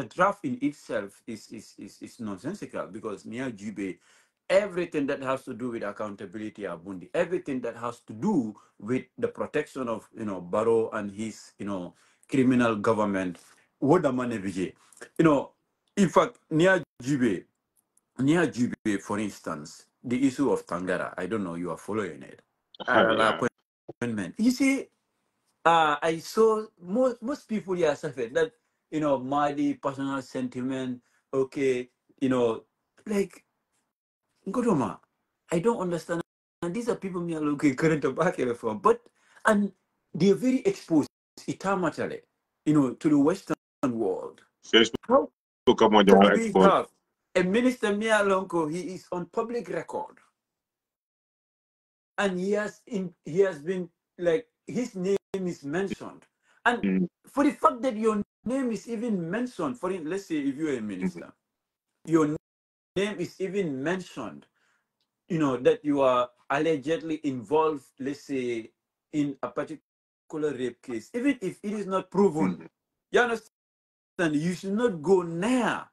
Speaker 2: draft in itself is nonsensical because Nia Jube, everything that has to do with accountability abundi, everything that has to do with the protection of Barrow and his criminal government, what the money in fact Nia Jube, for instance, the issue of Tangara, I don't know you are following it. Appointment. You see, I saw most people here suffered that my personal sentiment. Okay, like Godoma, I don't understand. And these are people me are looking current back from, but and they're very exposed, itamatale, to the Western world. How can we have a minister Mialonko? He is on public record, and he has been like his name is mentioned, and for the fact that your name is even mentioned, let's say if you're a minister, your name is even mentioned, that you are allegedly involved, let's say, in a particular rape case, even if it is not proven, you understand, you should not go near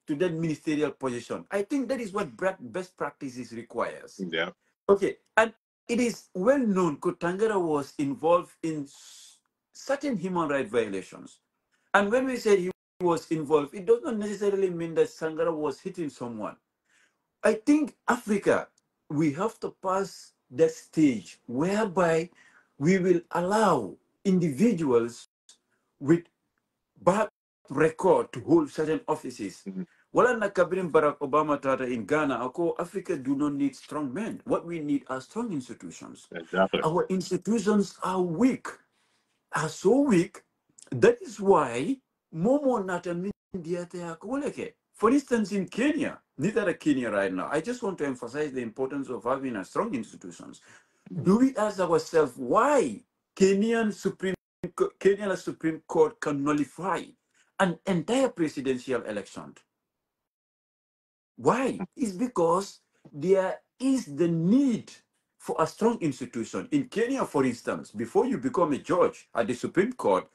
Speaker 2: to that ministerial position. I think that is what best practices requires.
Speaker 1: Yeah.
Speaker 2: Okay, and it is well known Tangara was involved in certain human rights violations. And when we say he was involved, it does not necessarily mean that Sangara was hitting someone. I think Africa, we have to pass that stage whereby we will allow individuals with bad record to hold certain offices. Wala nakabirin Barack Obama tata in Ghana, Africa do not need strong men. What we need are strong institutions.
Speaker 1: Exactly.
Speaker 2: Our institutions are weak, are so weak. That is why Momo Natamin for instance, in Kenya, neither Kenya right now, I just want to emphasize the importance of having a strong institutions. Do we ask ourselves why Kenyan Supreme Court can nullify an entire presidential election? Why? It's because there is the need for a strong institution. In Kenya, for instance, before you become a judge at the Supreme Court,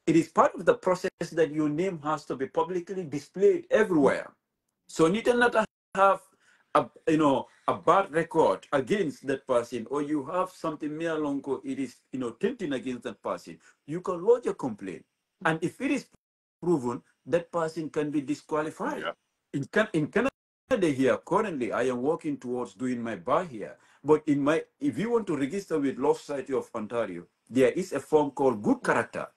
Speaker 2: it is part of the process that your name has to be publicly displayed everywhere. So you cannot have a bad record against that person, or you have something Mialongo, it is tilting against that person. You can lodge a complaint, and if it is proven, that person can be disqualified. Yeah. In Canada here, currently, I am working towards doing my bar here. But if you want to register with Law Society of Ontario, there is a form called Good Character.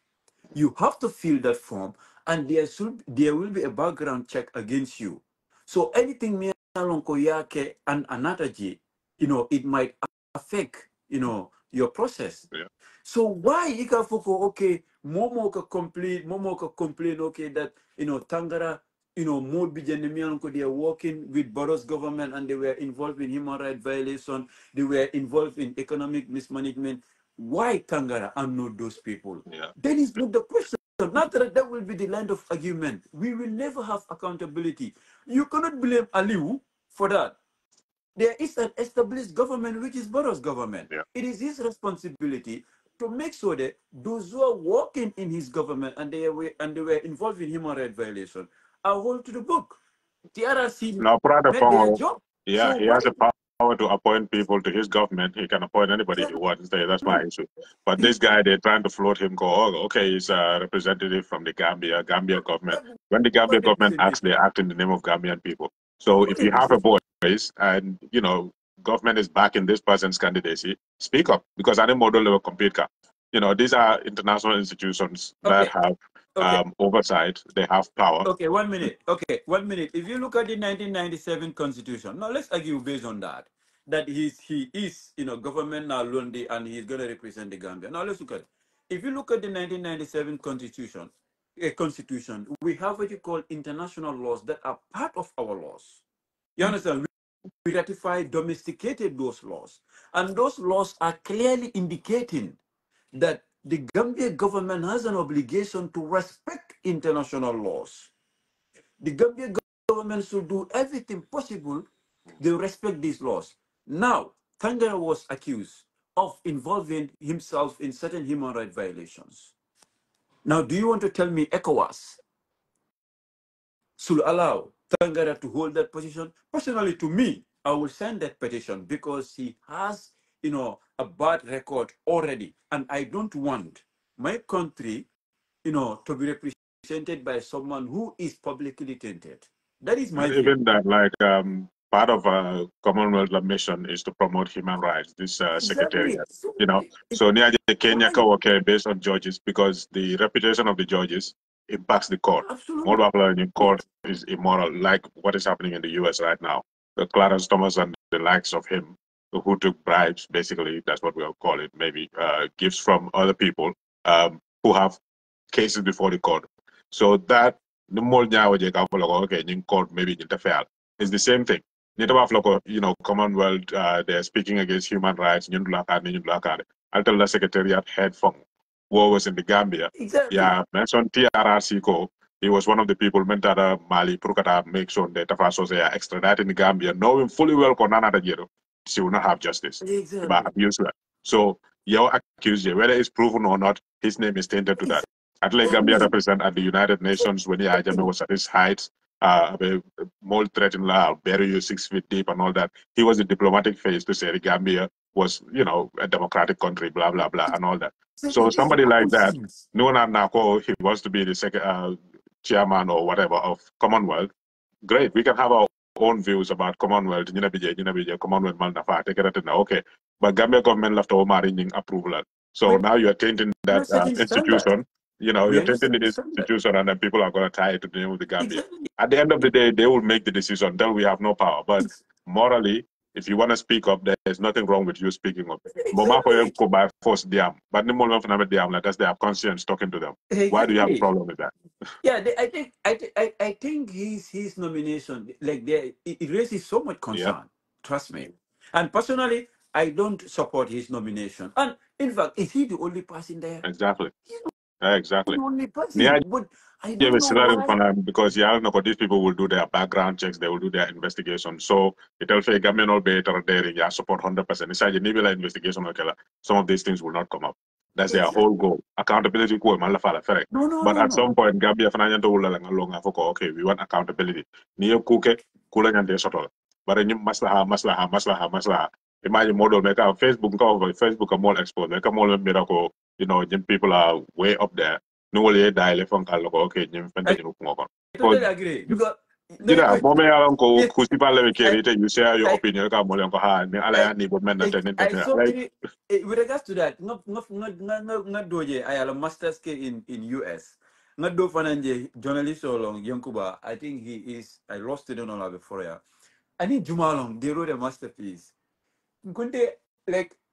Speaker 2: You have to fill that form, and there will be a background check against you. So anything me along koyake and anataji, it might affect, your process.
Speaker 1: Yeah.
Speaker 2: So why ikafoko okay, momo ka complain, okay, that Tangara, more they are working with Barrow's government and they were involved in human rights violation, they were involved in economic mismanagement. Why Tangara and not those people?
Speaker 1: Yeah.
Speaker 2: That is not the question. Not that will be the line of argument. We will never have accountability. You cannot blame Aliu for that. There is an established government which is Barrow's government.
Speaker 1: Yeah.
Speaker 2: It is his responsibility to make sure that those who are working in his government and they were involved in human rights violation are held to the book. The RRC
Speaker 1: Now,
Speaker 2: made their job.
Speaker 1: yeah,
Speaker 2: So
Speaker 1: he
Speaker 2: why?
Speaker 1: has the power to appoint people to his government. He can appoint anybody he wants. That's my issue. But this guy, they're trying to float him. Go, oh, okay, he's a representative from the Gambia government. When the Gambia government acts, they act in the name of Gambian people. So if you have a voice and government is backing this person's candidacy, speak up, because any model will compete. These are international institutions that have oversight. They have power.
Speaker 2: Okay, 1 minute. Okay, 1 minute. If you look at the 1997 Constitution, now let's argue based on that he is government now Lundi and he's going to represent the Gambia. Now let's look at it. If you look at the 1997 Constitution, we have what you call international laws that are part of our laws. You understand? We ratify, domesticated those laws, and those laws are clearly indicating that the Gambia government has an obligation to respect international laws. The Gambia government should do everything possible to respect these laws. Now, Tangara was accused of involving himself in certain human rights violations. Now, do you want to tell me ECOWAS should allow Tangara to hold that position? Personally, to me, I will sign that petition because he has, a bad record already. And I don't want my country, to be represented by someone who is publicly tainted. That is my view.
Speaker 1: Even that, part of a Commonwealth mission is to promote human rights. This secretariat, So near Kenya, based on judges, because the reputation of the judges impacts the court. More people in the court is immoral, like what is happening in the U.S. right now. Clarence Thomas and the likes of him, who took bribes, basically, that's what we'll call it, maybe gifts from other people who have cases before the court. So that the more court maybe interfere. It's the same thing. Commonwealth, they're speaking against human rights. I'll tell the secretariat head from war was in the Gambia.
Speaker 2: Exactly.
Speaker 1: Yeah, mentioned TRRC. He was one of the people mentor Mali Prukata make sure that Tafaso extradite in the Gambia, knowing fully well Konana Jero, she will not have justice.
Speaker 2: Exactly.
Speaker 1: But abuse her. So your accused, whether it's proven or not, his name is tainted to that. At least Gambia represent at the United Nations when Yajame was at his height, more threatened law, bury you 6 feet deep and all that. He was the diplomatic face to say the Gambia was, a democratic country, blah, blah, blah, and all that. So somebody like that, he wants to be the second chairman or whatever of Commonwealth. Great, we can have our own views about Commonwealth, Commonwealth Malnafa, take it okay. But Gambia government left over approval. So now you're tainting that institution. You're tainting the institution, and then people are going to tie it to the name of the Gambia. Exactly. At the end of the day, they will make the decision. Then we have no power. But morally, if you want to speak up, there's nothing wrong with you speaking up. Exactly. But force them. But the moment that's their conscience talking to them. Exactly. Why do you have a problem with that?
Speaker 2: Yeah, I think his nomination, it raises so much concern. Yeah. Trust me. And personally, I don't support his nomination. And in fact, is he the only person there?
Speaker 1: Exactly. Exactly.
Speaker 2: The only person. But I don't know why.
Speaker 1: Because these people will do their background checks, they will do their investigation. So it'll say government better there, support 100%. It's like investigation. Some of these things will not come up. That's their whole goal. Accountability. But at some point, Gambia financial okay, we want accountability. But maslaha. Imagine model make a Facebook a more exposed, make a more miracle, people are way up there. No way okay,
Speaker 2: I totally agree. Because
Speaker 1: you share your opinion.
Speaker 2: With regards to that, not doje. I have a master's in US. Not do fananje journalist so long. Yankuba, I think he is. I lost student on before. Yeah, I need Jumalong. They wrote a masterpiece.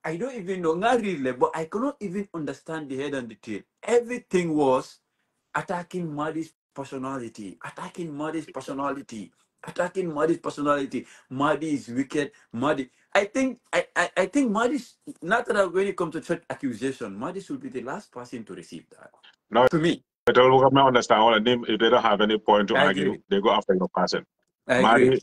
Speaker 2: I don't even know, not really, but I cannot even understand the head and the tail. Everything was attacking Mahdi's personality, attacking Mahdi's personality. Mahdi is wicked. Mahdi. I think Mahdi's, not that when it comes to such accusation, Mahdi should be the last person to receive that.
Speaker 1: No,
Speaker 2: to me.
Speaker 1: I don't understand if they don't have any point to argue, they go after your person.
Speaker 2: I agree.
Speaker 1: Mari,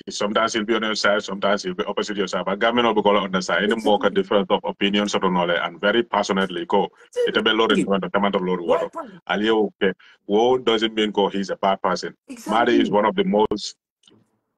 Speaker 1: sometimes he'll be on your side, sometimes he'll be opposite your side. But government will be on the side. Any more
Speaker 2: Exactly.
Speaker 1: difference of opinions or no, and very passionately go. It be Lord in
Speaker 2: Exactly.
Speaker 1: the command of Lord
Speaker 2: Why?
Speaker 1: Water. Aliyo, okay. Wo doesn't mean go he's a bad person. Mari is
Speaker 2: Exactly.
Speaker 1: one of the most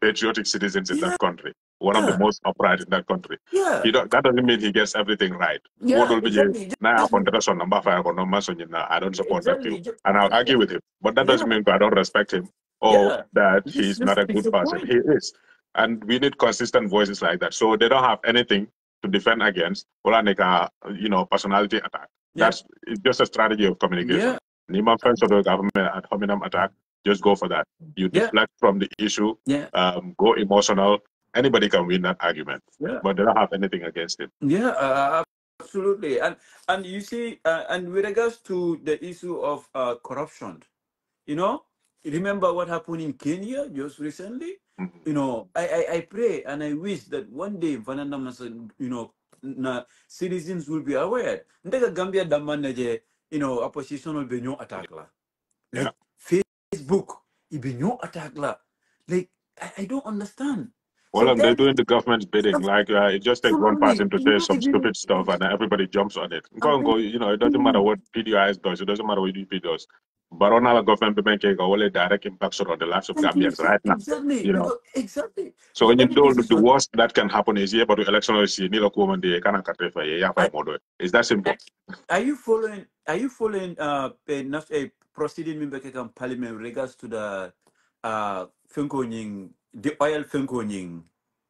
Speaker 1: patriotic citizens in
Speaker 2: Yeah.
Speaker 1: that country. One of the
Speaker 2: Yeah.
Speaker 1: most upright in that country.
Speaker 2: Yeah.
Speaker 1: That doesn't mean he gets everything right. What
Speaker 2: Yeah.
Speaker 1: will be
Speaker 2: Exactly.
Speaker 1: now
Speaker 2: Just,
Speaker 1: upon the rest of number five or number so I don't support that too.
Speaker 2: exactly. Just,
Speaker 1: And I'll argue with him. But that
Speaker 2: yeah.
Speaker 1: doesn't mean I don't respect him or
Speaker 2: Yeah.
Speaker 1: that
Speaker 2: This
Speaker 1: he's not
Speaker 2: just
Speaker 1: a
Speaker 2: fix
Speaker 1: good
Speaker 2: the
Speaker 1: person.
Speaker 2: point.
Speaker 1: He is. And we need consistent voices like that. So they don't have anything to defend against or like a personality attack.
Speaker 2: Yeah.
Speaker 1: It's just a strategy of communication.
Speaker 2: Yeah.
Speaker 1: Nima friends of the government ad hominem attack, just go for that. You
Speaker 2: Yeah.
Speaker 1: deflect from the issue,
Speaker 2: Yeah.
Speaker 1: go emotional. Anybody can win that argument,
Speaker 2: Yeah.
Speaker 1: but they don't have anything against him.
Speaker 2: Yeah. Absolutely. And you see, and with regards to the issue of corruption, you know, remember what happened in Kenya just recently?
Speaker 1: Mhm.
Speaker 2: You know, I pray and I wish that one day, Vananda Masan, citizens will be aware. Ndega Gambia damanaje, opposition will be no attack la.
Speaker 1: Yeah.
Speaker 2: Like Facebook, it be no attack la. Like I don't understand.
Speaker 1: Well, they're
Speaker 2: Sometimes,
Speaker 1: doing the government's bidding. Like it just takes one
Speaker 2: absolutely,
Speaker 1: person to
Speaker 2: you
Speaker 1: say
Speaker 2: don't
Speaker 1: some
Speaker 2: even.
Speaker 1: stupid stuff, and everybody jumps on it. Go
Speaker 2: And
Speaker 1: and go. It doesn't matter what PDIS does. It doesn't matter what UP does. But on our government, payment can go only direct impacts on the lives of Gambians right now.
Speaker 2: exactly,
Speaker 1: You know.
Speaker 2: because exactly.
Speaker 1: So
Speaker 2: If
Speaker 1: when you
Speaker 2: any
Speaker 1: do the
Speaker 2: decision,
Speaker 1: worst that can happen is but the election is it's that simple.
Speaker 2: are you following? Are you following? Not a proceeding member can parliament with regards to the Funkoning, the oil Funkoning,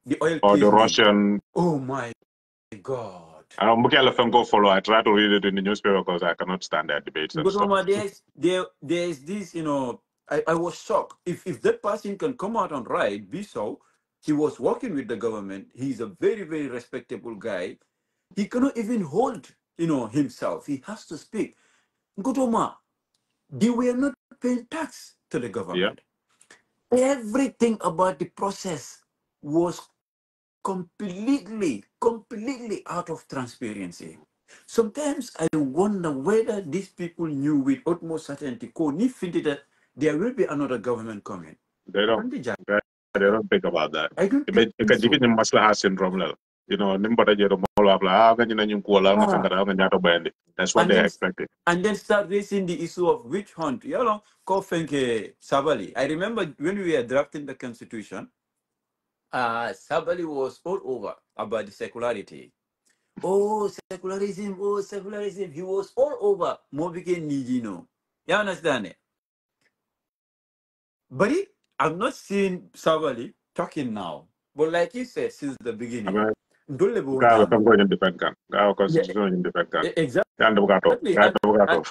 Speaker 2: the oil
Speaker 1: Or the
Speaker 2: casing.
Speaker 1: Russian.
Speaker 2: Oh my God!
Speaker 1: I don't go follow. I try to read it in the newspaper because I cannot stand their debates and
Speaker 2: But
Speaker 1: stuff.
Speaker 2: Mama, there's this. I was shocked. If that person can come out and write, be so. He was working with the government. He's a very very respectable guy. He cannot even hold himself. He has to speak. Godoma, they were not paying tax to the
Speaker 1: Yeah.
Speaker 2: government. Everything about the process was completely out of transparency. Sometimes I wonder whether these people knew with utmost certainty that there will be another government coming.
Speaker 1: They don't. They don't think about that.
Speaker 2: I don't think
Speaker 1: Because you
Speaker 2: so.
Speaker 1: get maslaha syndrome level. Nimbada jero mola bla ganyan yung kuala na
Speaker 2: Ah,
Speaker 1: fangara ganyan bandi. That's what
Speaker 2: and
Speaker 1: they
Speaker 2: then
Speaker 1: expected.
Speaker 2: and then start raising the issue of witch hunt. Sabali. I remember when we were drafting the constitution, Sabali was all over about the secularity. Oh, secularism, oh, secularism. He was all over Mobike Nijino. You understand it? But I'm not seeing Sabali talking now. But like you said since the
Speaker 1: I
Speaker 2: beginning,
Speaker 1: mean,
Speaker 2: Ndolebo
Speaker 1: gawa
Speaker 2: Nyama.
Speaker 1: tango yung defend kan. Gawa
Speaker 2: Yeah,
Speaker 1: constitution yung defend kan. Yan do gato.
Speaker 2: exactly.
Speaker 1: Gato gato.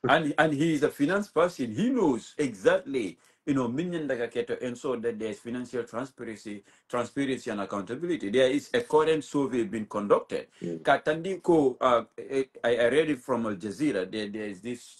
Speaker 2: And he is a finance person. He knows exactly, million Keto ensure that there is financial transparency and accountability. There is a current survey being conducted. Katandiko, I read it from Al Jazeera. There is this,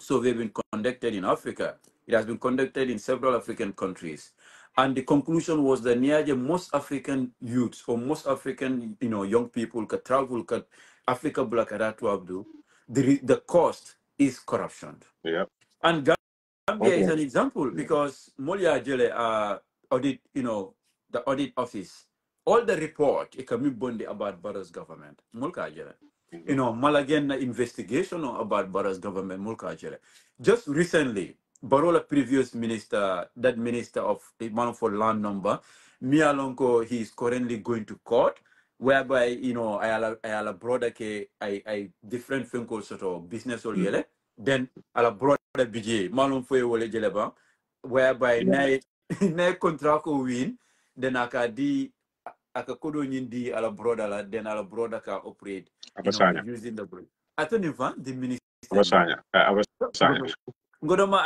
Speaker 2: survey been conducted in Africa. It has been conducted in several African countries. And the conclusion was that nearly most African youths or most African, young people could travel, could Africa Black Abdu, the cost is corruption.
Speaker 1: Yeah.
Speaker 2: And Gambia is
Speaker 1: Okay.
Speaker 2: an example because Molia Jele audit, the audit office, all the report it can be bondi about Barra's government. Mulka Jele. Malagan investigation about Barra's government, Mulka Jele. Just recently, Barola previous minister, that minister of man for land number, Mialonko, he is currently going to court, whereby, I have a brother I different phone calls sort of business or yele. Then ala brother BJ, malum fwe wole jeleba, whereby
Speaker 1: Yeah.
Speaker 2: na contract ko win, then aka kodo nyindi ala brother la, then ala brother ka operate,
Speaker 1: Abasanya.
Speaker 2: using the bridge. I don't know the minister ni.
Speaker 1: Abasanya. Abasanya.
Speaker 2: Ngodoma,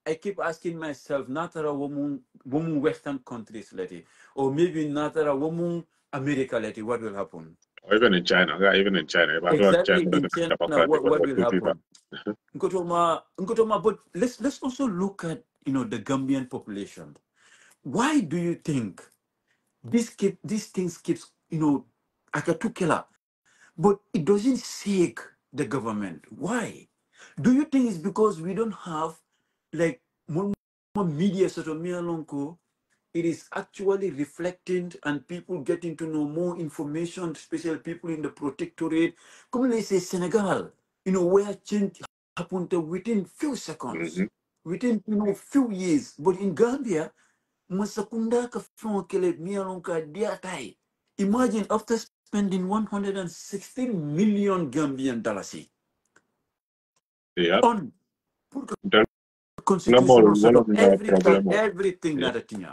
Speaker 2: I keep asking myself, not a woman Western countries leti, or maybe not a woman America leti, what will happen?
Speaker 1: Or even in China. Yeah, even in China. If I do
Speaker 2: Exactly
Speaker 1: China,
Speaker 2: in China, what will
Speaker 1: two people.
Speaker 2: happen? Nkotoma, but let's also look at the Gambian population. Why do you think these things keeps akatukela, but it doesn't shake the government? Why? Do you think it's because we don't have like media sort of Mialonko, it is actually reflecting and people getting to know more information, especially people in the protectorate. Come let's say Senegal, where change happened within few seconds, within few years. But in Gambia, masakunda ka fon kele Mialonka diatai. Imagine after spending 116 million Gambian dollars on constitutional sort of everything that thing.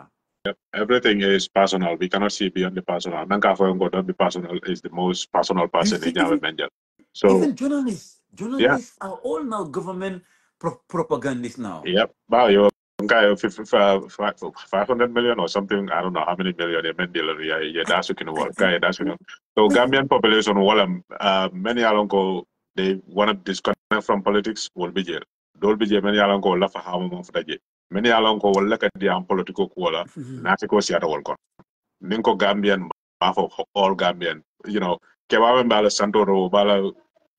Speaker 1: Everything is personal. We cannot see beyond the personal. Don't be personal is the most personal person in our mental. So
Speaker 2: even journalists are all now government propagandists now.
Speaker 1: Yep. Wow, you're guy 500 million or something. I don't know how many million a mandela. Yeah, that's what can work. That's what. So Gambian population, many alongo they want to disconnect from politics. Will be jail. Don't be jail. Many alongo laugh how much for the many alongo will look at the political koala. Natiko siata will Ninko Gambian, half of all Gambian. Kebawe bala Santoro, bala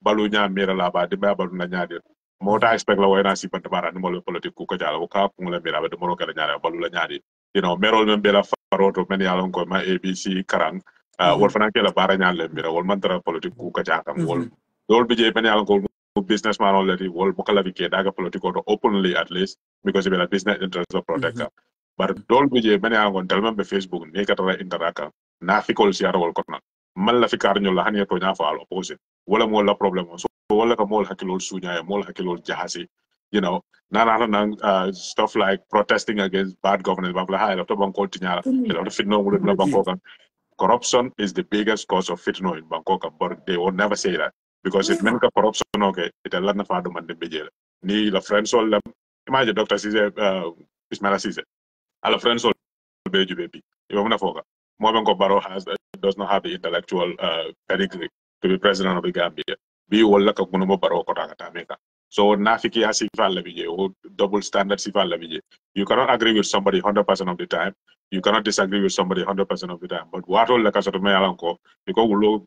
Speaker 1: balunya mira laba, di ba balu nyadi. Mota expect la wena si pantabara ni molo politik ku kajala waka kungla mira ba moro kala nyari balu la nyadi. Merol membela faroto meni alon ko ma ABC karang. Wol fana kela bara nyale mira wol mantara politik ku kajaka wol. Dol bije meni alon ko businessman already wol bokala bike daga politiko openly at least because of the business interest of protector. But dol bije many angon talman be Facebook ne katara interaka na fikol siara wol kotna man la fikar nyol la hanya to nya fa al opposite wala mo la problem so wala ka mol hakilol sunya ya mol hakilol jahasi stuff like protesting against bad governance bla ha la to banko tinyara la to fitno wala na banko kan corruption is the biggest cause of fitno in Bangkok, but they will never say that because it meant corruption okay it a lot na fa do man de bejel ni la friends all imagine Dr. Cisse Ismaila Cisse ala friends all 𝒂𝒄𝒏. Mobenko Barrow does not have the intellectual pedigree to be president of the Gambia. Be wala ka kuno mo Barrow ko taka So nafiki asifa labije or double standard sifa labije. You cannot agree with somebody 100% of the time. You cannot disagree with somebody 100% of the time. But what all like asoto me alanko because ulo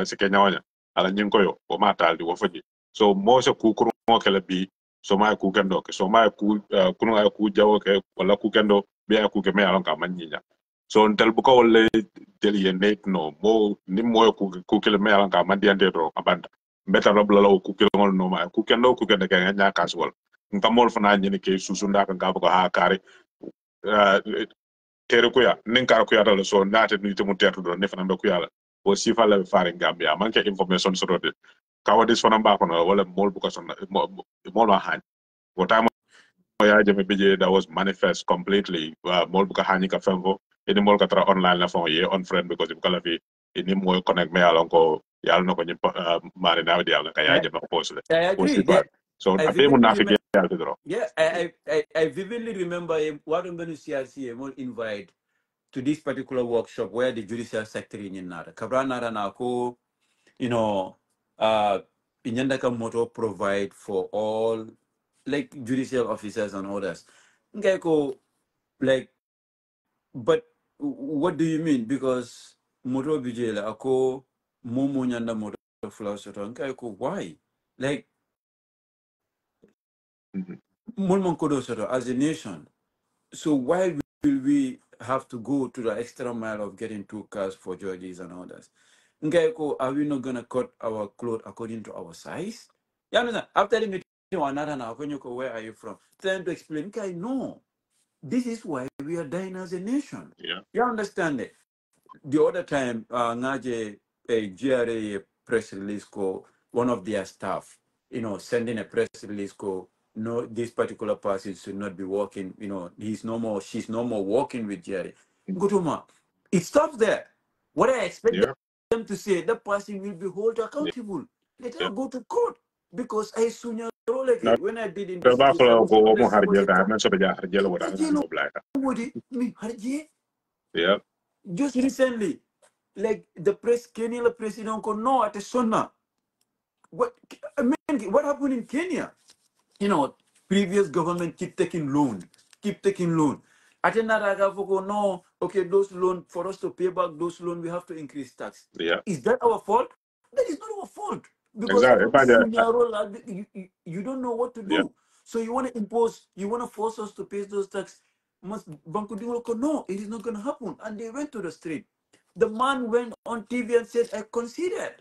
Speaker 1: si Kenya wanya ala nyinko yo o matal di wofaji. So mo se ku kuno kele bi so ma ku kendo ke so ma ku kuno ay ku jawo ke wala ku kendo be ku ke me alanka manyinya. So until buka wale tell no mo ni mo ku kele me alanka mandiante ro abanda. Better rob la ku kele ngol no ma ku kendo ku kende ke nya kaswal. Nka mol fana nyini ke susunda kan ka ha kare tere ku ya nin kar ku ya dal so naate ni te mu tertu do ne fana do ku ya o sifa la fare Gambia manke information so do kawadis fana ba kono wala mol bu ko son mol ma han wota ya jeme bije that was manifest completely mol bu ka hani ka fembo ini mol ka tra online la fon ye on friend because bu kala fi ini mo connect me alon ko yal no ko ni mari na di alon ka ya jeme post le
Speaker 2: I agree that
Speaker 1: so
Speaker 2: I
Speaker 1: ate mo
Speaker 2: vividly
Speaker 1: na fi
Speaker 2: remember.
Speaker 1: yal dro
Speaker 2: Yeah, I vividly remember what I'm going to CRC invite to this particular workshop where the judicial sector in Nara. Kabranara na ko, uh, Inyandaka Moto provide for all like judicial officers and others. Okay, ko, like, but what do you mean? Because Moto Bijela ako Momo Nyanda Moto Flow okay, ko why? Like Mulman Kodo Soto as a nation. So why will we have to go to the extra mile of getting two cars for judges and others? Ngaiko, are we not gonna cut our clothes according to our size? You understand? After the meeting, another now, where are you from? Trying to explain, okay, no. This is why we are dying as a nation.
Speaker 1: yeah
Speaker 2: You understand it? The other time, Ngaje a GRA press release call one of their staff, sending a press release call. No, this particular person should not be working. He's no more. She's no more working with Jerry. Gutuma, it stops there. What I expect
Speaker 1: yeah
Speaker 2: them to say, the person will be held accountable. Let her
Speaker 1: yeah
Speaker 2: go to court because I sooner
Speaker 1: na
Speaker 2: when I did
Speaker 1: ba
Speaker 2: investigation, I
Speaker 1: ko
Speaker 2: was
Speaker 1: ko mo
Speaker 2: always
Speaker 1: harjel ta men so be harjel wala na no black yeah
Speaker 2: just recently, like the press, Kenya president, no, at a sonna. What I mean, what happened in Kenya? Previous government keep taking loan. At another no, okay, those loan for us to pay back those loan, we have to increase tax.
Speaker 1: yeah
Speaker 2: Is that our fault? That is not our fault because
Speaker 1: exactly
Speaker 2: you don't know what to
Speaker 1: yeah
Speaker 2: do. So you want to impose, you want to force us to pay those taxes. Must Bankudingo, no, it is not going to happen. And they went to the street. The man went on TV and said, I considered.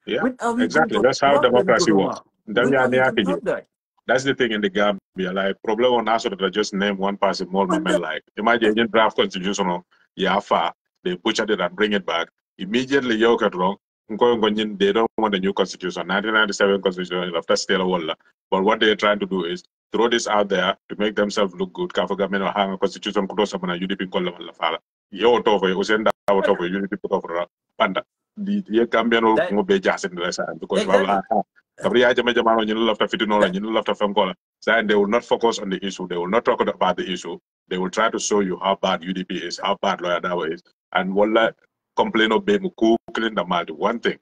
Speaker 1: Yeah,
Speaker 2: When are we going
Speaker 1: exactly.
Speaker 2: to
Speaker 1: That's how
Speaker 2: have that,
Speaker 1: democracy works.
Speaker 2: Nkuruma? When are we going to have that?
Speaker 1: That's the thing in the Gambia. Like, problem on us that I just name one person more
Speaker 2: But
Speaker 1: moment. Like, imagine you draft constitutional, yeah, far they butchered it and bring it back immediately. You get wrong. They don't want a new constitution. 1997 constitution after still a wall. But what they're trying to do is throw this out there to make themselves look good. Kafa government or hang a constitution kudo sama na UDP kolla wala fala. Yo to for usenda to for UDP kudo for panda. The Gambian
Speaker 2: that
Speaker 1: will be just in the side because
Speaker 2: exactly.
Speaker 1: Kabria Jama Jamano, you love to Fitinola, you love to Femcola. Then they will not focus on the issue. They will not talk about the issue. They will try to show you how bad UDP is, how bad Lawyer Dawa is. And wala complain of Bemuku, clean the matter. One thing.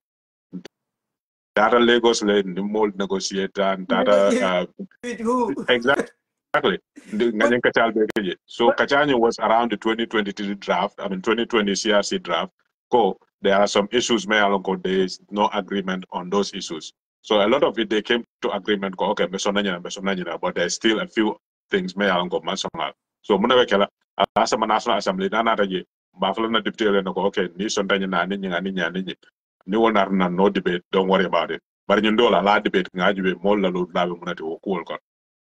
Speaker 1: Data Lagos led the mold negotiator and data
Speaker 2: Negotiate with who?
Speaker 1: exactly.
Speaker 2: But
Speaker 1: So
Speaker 2: but
Speaker 1: Kachani was around the 2023 draft, 2020 CRC draft. There are some issues, there is no agreement on those issues. So a lot of it, they came to agreement, okay, but there's still a few things, so Munawekela, as a National Assembly, Bafalana detail okay, no debate, don't worry about it. But you know, la debate, more la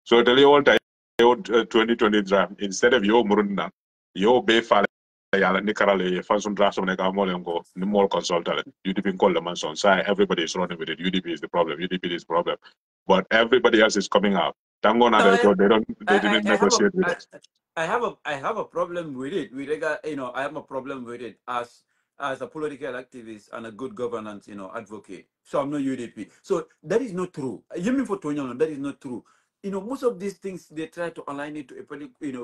Speaker 1: so the whole time, 2020 draft, instead of yo murunda, yo be fale yala nikarale fansun draft on go ni more consultant. UDP call the manson. So everybody is running with it. UDP is the problem. UDP is the problem. But everybody else is coming out. Tango na
Speaker 2: no,
Speaker 1: they didn't negotiate with us.
Speaker 2: I have a problem with it. With regard, I have a problem with it as a political activist and a good governance, advocate. So I'm not UDP. So that is not true. You mean for Tonyano, that is not true. Most of these things they try to align it to a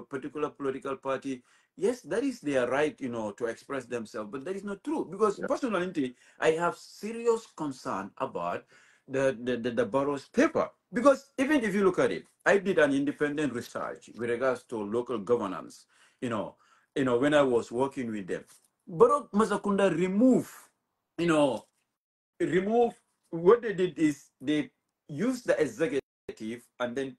Speaker 2: particular political party. Yes, that is their right, to express themselves, but that is not true because
Speaker 1: Yeah.
Speaker 2: personally, I have serious concern about the borough's paper. Because even if you look at it, I did an independent research with regards to local governance, when I was working with them. Borough Masakunda remove what they did is they used the executive and then,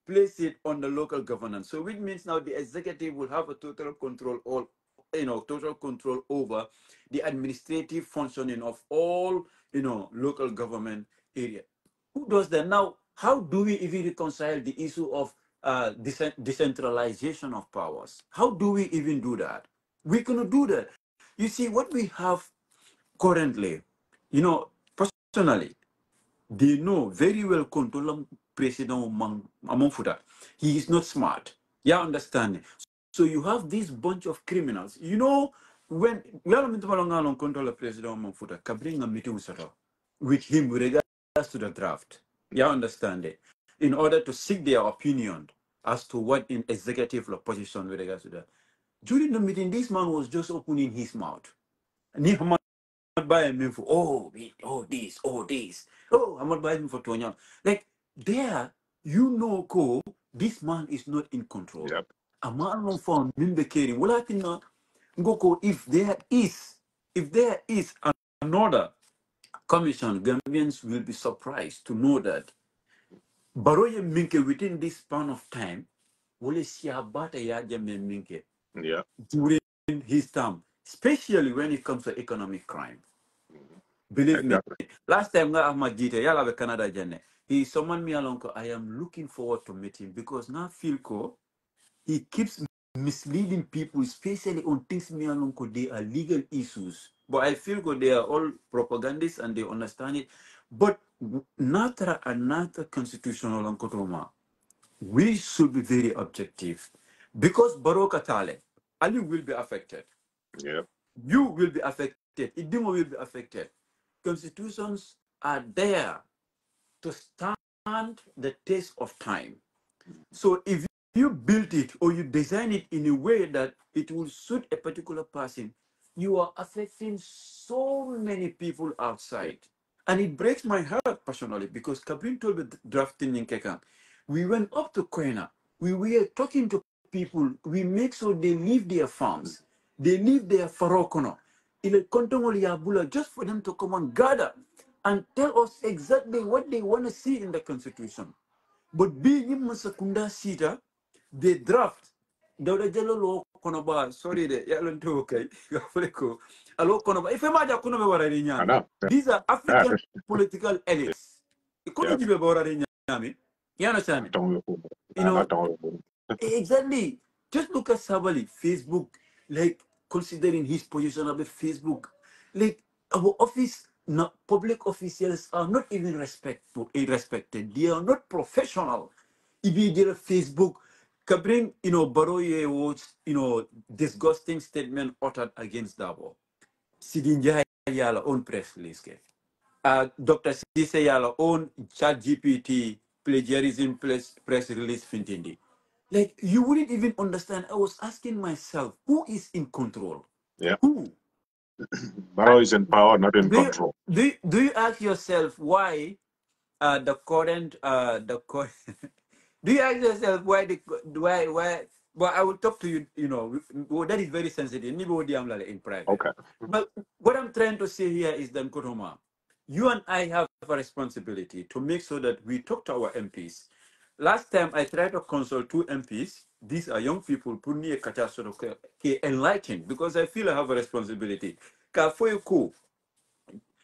Speaker 2: place it on the local governance. So which means now the executive will have a total control total control over the administrative functioning of all, local government area. Who does that? Now, how do we even reconcile the issue of decentralization of powers? How do we even do that? We cannot do that. You see, what we have currently, personally, they know very well control President Amon. He is not smart. You understand? So you have this bunch of criminals. When we are on control of President Amon can bring a meeting with him with regards to the draft. You understand it? In order to seek their opinion as to what in executive position with regards to that. During the meeting, this man was just opening his mouth. Buy him for this, this. Oh, I'm not buying him for 20. Like there, this man is not in control.
Speaker 1: Yep.
Speaker 2: A man from Mimbe caring. Well, I think Ngoko, if there is another commission, Gambians will be surprised to know that Baroye Minke within this span of time, will see about a Minke during his term, especially when it comes to economic crime. Believe me,
Speaker 1: Exactly.
Speaker 2: last time Ahmad Jite, yala be Canada jene. He summoned me along. I am looking forward to meet him because now Philco, he keeps misleading people, especially on things me along. They are legal issues, but I feel they are all propagandists and they understand it. But Natra and Natra constitutional Kotoma, we should be very objective because Baroka Tale, Ali will be affected.
Speaker 1: Yeah.
Speaker 2: You will be affected. Idimo will be affected. Constitutions are there to stand the test of time. So if you build it or you design it in a way that it will suit a particular person, you are affecting so many people outside. And it breaks my heart personally because Kabrin told me drafting in Kekan. We went up to Koina. We were talking to people. We make sure they leave their farms. They leave their farokono. Just for them to come and gather and tell us exactly what they want to see in the constitution. But being in Masakunda Sita, they draft. Dawda Jallo lo konoba sorry de yalon to okay. Gafureko. Alo konoba. If maja kuno be warari
Speaker 1: I
Speaker 2: nyami.
Speaker 1: know.
Speaker 2: These are
Speaker 1: Yeah.
Speaker 2: African political elites. Ikono
Speaker 1: Yeah.
Speaker 2: jibe be warari nyami. You understand? You know, exactly. Just look at Sabali, Facebook, like considering his position of the Facebook, like our office, not public officials are not even respected. They are not professional. If you get a Facebook, Kabring, Baroye was, disgusting statement uttered against Dabo. Sidinja Yala own press release. Dr. Sise Yala own chat GPT plagiarism press release Fintindi. Like you wouldn't even understand. I was asking myself, who is in control?
Speaker 1: Yeah.
Speaker 2: Who?
Speaker 1: Barrow is in power, not in
Speaker 2: Do you,
Speaker 1: control.
Speaker 2: do you ask yourself why the current do you ask yourself why why well I will talk to you, that is very sensitive. Anybody I'm like in private.
Speaker 1: Okay.
Speaker 2: But what I'm trying to say here is that Kotoma, you and I have a responsibility to make sure that we talk to our MPs. Last time I tried to consult two MPs. These are young people put me a catastrophe enlightened because I feel I have a responsibility.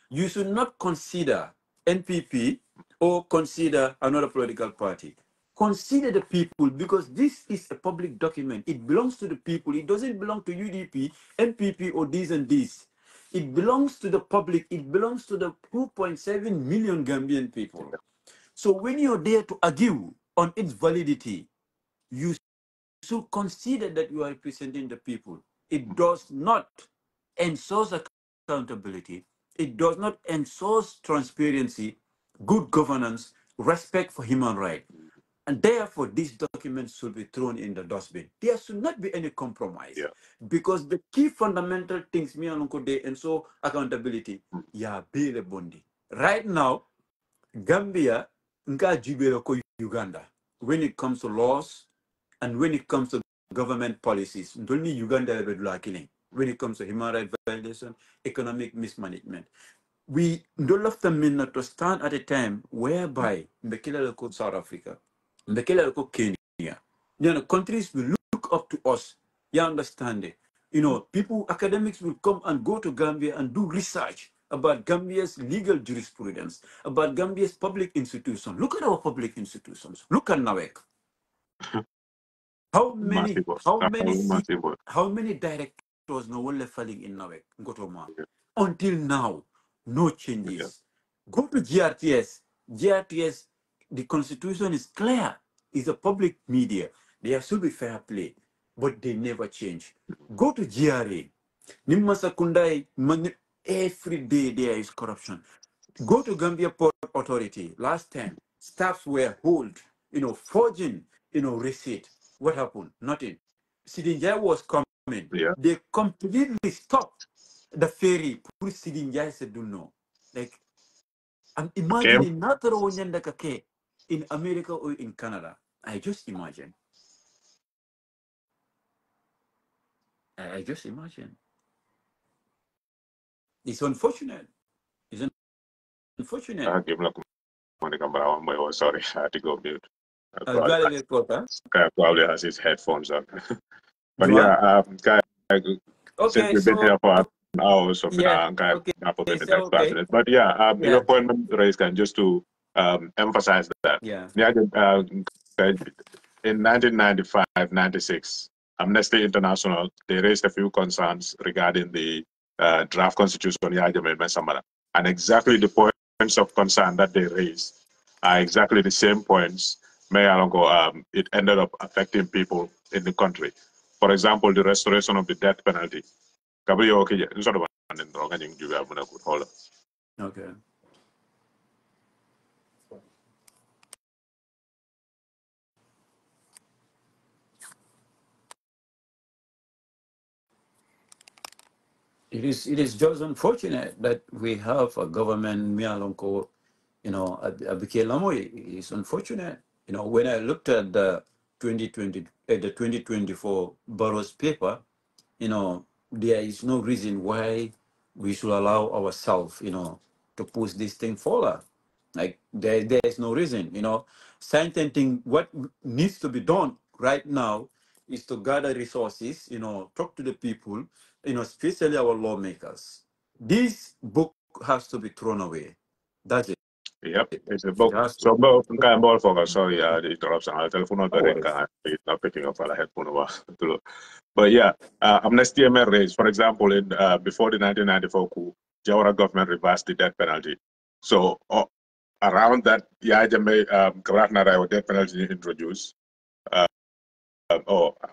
Speaker 2: You should not consider NPP or consider another political party. Consider the people because this is a public document. It belongs to the people. It doesn't belong to UDP, NPP, or this and this. It belongs to the public. It belongs to the 2.7 million Gambian people. So when you're there to argue on its validity, you should consider that you are representing the people. It does not enforce accountability. It does not enforce transparency, good governance, respect for human rights. And therefore, these documents should be thrown in the dustbin. There should not be any compromise.
Speaker 1: Yeah.
Speaker 2: Because the key fundamental things, me and Uncle Day, and so accountability, yeah, be the bondi. Right now, Gambia, nga jubelo ko Uganda. When it comes to laws and when it comes to government policies, only Uganda is killing. When it comes to human rights violation, economic mismanagement, we don't have the minute to stand at a time whereby Mbekele ko South Africa, Mbekele ko Kenya, countries will look up to us. You understand it? People, academics will come and go to Gambia and do research about Gambia's legal jurisprudence, about Gambia's public institutions. Look at our public institutions. Look at NAWEC. How many,
Speaker 1: Massive boss.
Speaker 2: how many,
Speaker 1: Massive boss.
Speaker 2: how many directors no one left falling in NAWEC, Ngotoma? Until now, no changes. Go to GRTS. GRTS, the constitution is clear. It's a public media. There should be fair play, but they never change. Go to GRA. Nimasa Kundai, every day there is corruption. Go to Gambia Port Authority. Last time, staffs were hold, forging, receipt. What happened? Nothing. Sidinjai was coming.
Speaker 1: Yeah.
Speaker 2: They completely stopped the ferry. Put Sidinjai said, do no. Like, I'm imagining not in America or in Canada. I just imagine. I just imagine. It's unfortunate. It's unfortunate.
Speaker 1: Sorry, I had to go mute.
Speaker 2: Ghana
Speaker 1: Probably has his headphones on. But
Speaker 2: Juan?
Speaker 1: yeah, since
Speaker 2: Okay,
Speaker 1: we've been
Speaker 2: so
Speaker 1: here for an hour, so
Speaker 2: yeah,
Speaker 1: I'm kind
Speaker 2: okay,
Speaker 1: of in the
Speaker 2: so
Speaker 1: next 5
Speaker 2: okay,
Speaker 1: minutes. But yeah, your
Speaker 2: yeah,
Speaker 1: point raised, and just to emphasize that,
Speaker 2: yeah.
Speaker 1: yeah, in 1995, 96, Amnesty International, they raised a few concerns regarding the draft constitution, and exactly the points of concern that they raised are exactly the same points. It ended up affecting people in the country. For example, the restoration of the death penalty.
Speaker 2: Okay. It is just unfortunate that we have a government Mialonko, Abike Lamoy. It's unfortunate. When I looked at the 2024 Barrow's paper, there is no reason why we should allow ourselves, to push this thing forward. Like there is no reason, Science thing, what needs to be done right now is to gather resources, talk to the people, especially our lawmakers. This book has to be thrown away. That's it.
Speaker 1: Yep, it's a
Speaker 2: It
Speaker 1: book.
Speaker 2: has to.
Speaker 1: So, Bo, kind of ball focus. Sorry, the interruption. I'll telephone out the ring.
Speaker 2: Always.
Speaker 1: It's not picking up our headphone over. But yeah, amnesty raised. For example, in before the 1994 coup, Jawara government reversed the death penalty. So around that, yeah, the death penalty introduced. I'll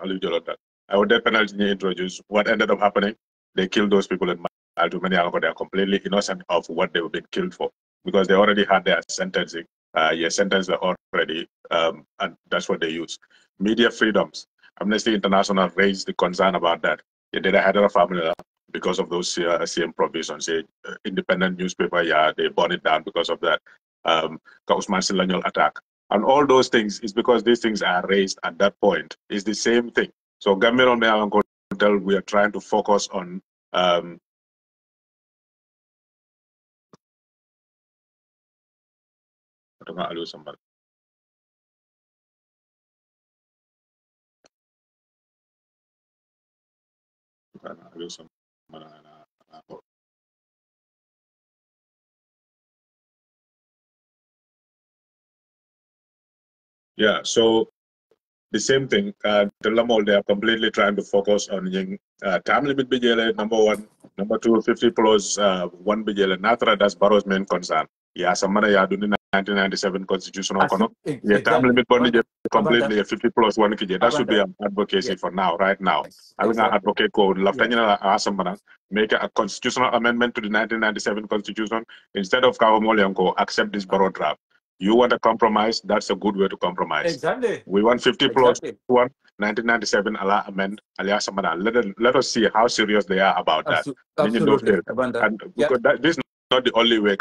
Speaker 1: leave you on that. Our death penalty introduced. What ended up happening? They killed those people in Malta. They are completely innocent of what they were being killed for because they already had their sentencing. Your sentence already, and that's what they use. Media freedoms. Amnesty International raised the concern about that. They did a head of a family because of those same provisions. Independent newspaper, yeah, they burn it down because of that. Usman attack. And all those things is because these things are raised at that point. It's the same thing. So Gamero Hotel, we are trying to focus on yeah, so the same thing. The Lamol, they are completely trying to focus on time limit bijele, number one. Number two, 50 plus one bijele. Natra, that's Barrow's main concern. Yeah, somebody ya doing 1997 constitutional kono. Yeah, time
Speaker 2: Exactly.
Speaker 1: limit bond
Speaker 2: Abanda.
Speaker 1: completely a 50 plus one kije. That should be
Speaker 2: Abanda.
Speaker 1: an advocacy
Speaker 2: Yes.
Speaker 1: for now, right now.
Speaker 2: Yes.
Speaker 1: I will
Speaker 2: Exactly.
Speaker 1: advocate code.
Speaker 2: Yes.
Speaker 1: Laftanya Asamana make a constitutional amendment to the 1997 constitution instead of Kawamolianko accept this borrow draft. You want a compromise? That's a good way to compromise.
Speaker 2: Exactly.
Speaker 1: We want 50 plus
Speaker 2: Exactly.
Speaker 1: one, 1997, Allah amend, Aliyah Samana. Let us see how serious they are about that.
Speaker 2: Absolutely. Abanda.
Speaker 1: And
Speaker 2: Yeah.
Speaker 1: because this is not the only way.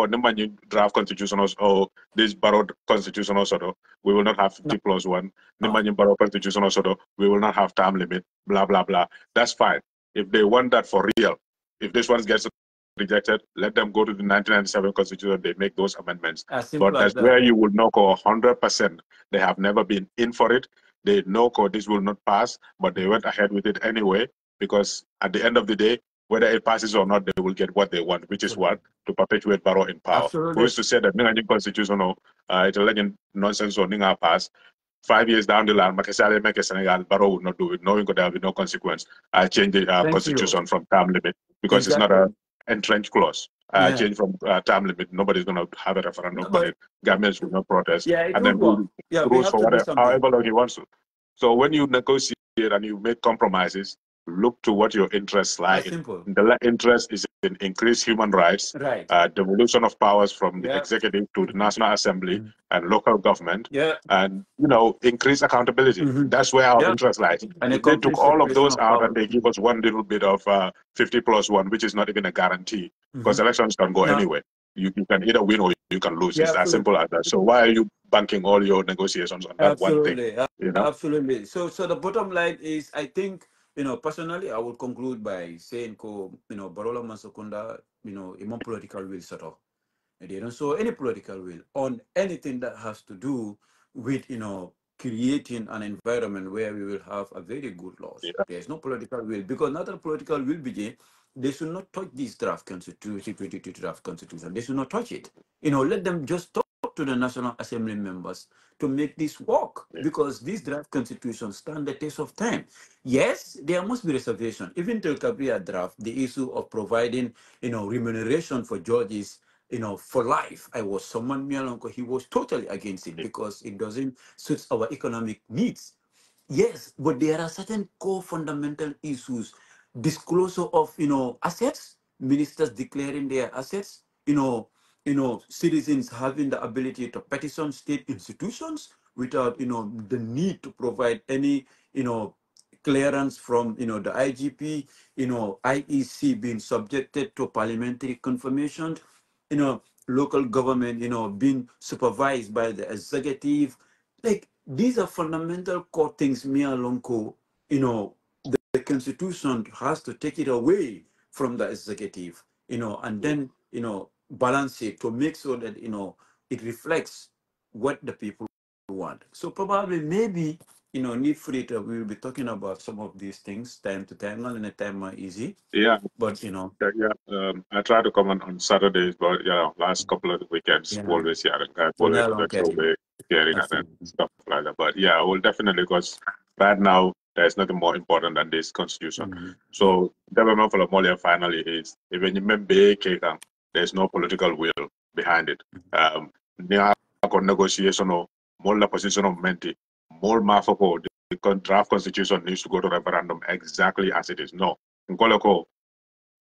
Speaker 1: Number new draft constitution or this borrowed constitution also, we will not have 50 plus one. Number new borrowed constitution also, we will not have time limit, blah, blah, blah. That's fine. If they want that for real, if this one gets rejected, let them go to the 1997 constitution, they make those amendments.
Speaker 2: As simple
Speaker 1: But
Speaker 2: as
Speaker 1: that's
Speaker 2: that.
Speaker 1: where you will know 100%. They have never been in for it. They know this will not pass, but they went ahead with it anyway, because at the end of the day, whether it passes or not, they will get what they want, which is what? To perpetuate Barrow in power. Who
Speaker 2: Absolutely.
Speaker 1: is to say that Ninga constitutional, it's a legend nonsense or Ninga pass, 5 years down the line, Makasale make a Senegal, Barrow would not do it, knowing that there will be no consequence. I change the
Speaker 2: Thank you.
Speaker 1: constitution from term limit because it's not
Speaker 2: Exactly.
Speaker 1: a entrenched clause.
Speaker 2: Yeah.
Speaker 1: Change from term limit. Nobody's going to have a referendum on
Speaker 2: But
Speaker 1: it. Governments will not protest,
Speaker 2: yeah, it
Speaker 1: and
Speaker 2: will
Speaker 1: then
Speaker 2: work.
Speaker 1: do
Speaker 2: Yeah, we
Speaker 1: rules
Speaker 2: have
Speaker 1: for
Speaker 2: to do
Speaker 1: whatever,
Speaker 2: something.
Speaker 1: however long he wants to. So when you negotiate and you make compromises, look to what your interests lie
Speaker 2: As
Speaker 1: in.
Speaker 2: simple.
Speaker 1: The interest is in increased human rights,
Speaker 2: Right.
Speaker 1: devolution of powers from the
Speaker 2: Yeah.
Speaker 1: executive to the National Assembly and local government,
Speaker 2: Yeah.
Speaker 1: and increase accountability. That's where our
Speaker 2: Yeah.
Speaker 1: interest lies.
Speaker 2: And a
Speaker 1: If they took
Speaker 2: complete
Speaker 1: all of
Speaker 2: separation
Speaker 1: those
Speaker 2: of
Speaker 1: out and
Speaker 2: power.
Speaker 1: they give us one little bit of 50 plus one, which is not even a guarantee, because elections can go
Speaker 2: No.
Speaker 1: anyway. You can either win or you can lose.
Speaker 2: Yeah,
Speaker 1: It's as
Speaker 2: absolutely.
Speaker 1: simple as that. So why are you banking all your negotiations on that one thing?
Speaker 2: Absolutely. Absolutely. So the bottom line is, I think, personally, I would conclude by saying, Barola Masakunda, imam political will sort of. They don't show any political will on anything that has to do with, creating an environment where we will have a very good laws.
Speaker 1: Yeah.
Speaker 2: There's no political will, because not a political will begin. They should not touch this draft constitution, 22 draft constitution. They should not touch it. Let them just talk to the National Assembly members to make this work, because this draft constitution stand the test of time. Yes, there must be reservation. Even till Cabinet draft, the issue of providing, remuneration for judges, for life. I was someone, Mialonko, he was totally against it because it doesn't suit our economic needs. Yes, but there are certain core fundamental issues. Disclosure of, assets, ministers declaring their assets, citizens having the ability to petition state institutions without, the need to provide any, clearance from, the IGP, IEC being subjected to parliamentary confirmation, local government, being supervised by the executive. Like, these are fundamental core things, Mia Lonko, the constitution has to take it away from the executive, and then, balance it to make sure that, it reflects what the people want. So probably, maybe, need free to, we will be talking about some of these things time to time, not in a time easy.
Speaker 1: Yeah.
Speaker 2: But
Speaker 1: I try to comment on Saturdays, but last couple of weekends, always and
Speaker 2: so
Speaker 1: always
Speaker 2: that long
Speaker 1: hearing and stuff like that. But I will definitely, because right now there's nothing more important than this constitution. So development for the Molia finally is, even you remember, there's no political will behind it. Negotiation or more position of menti, more mafoko, the draft constitution needs to go to referendum exactly as it is. No.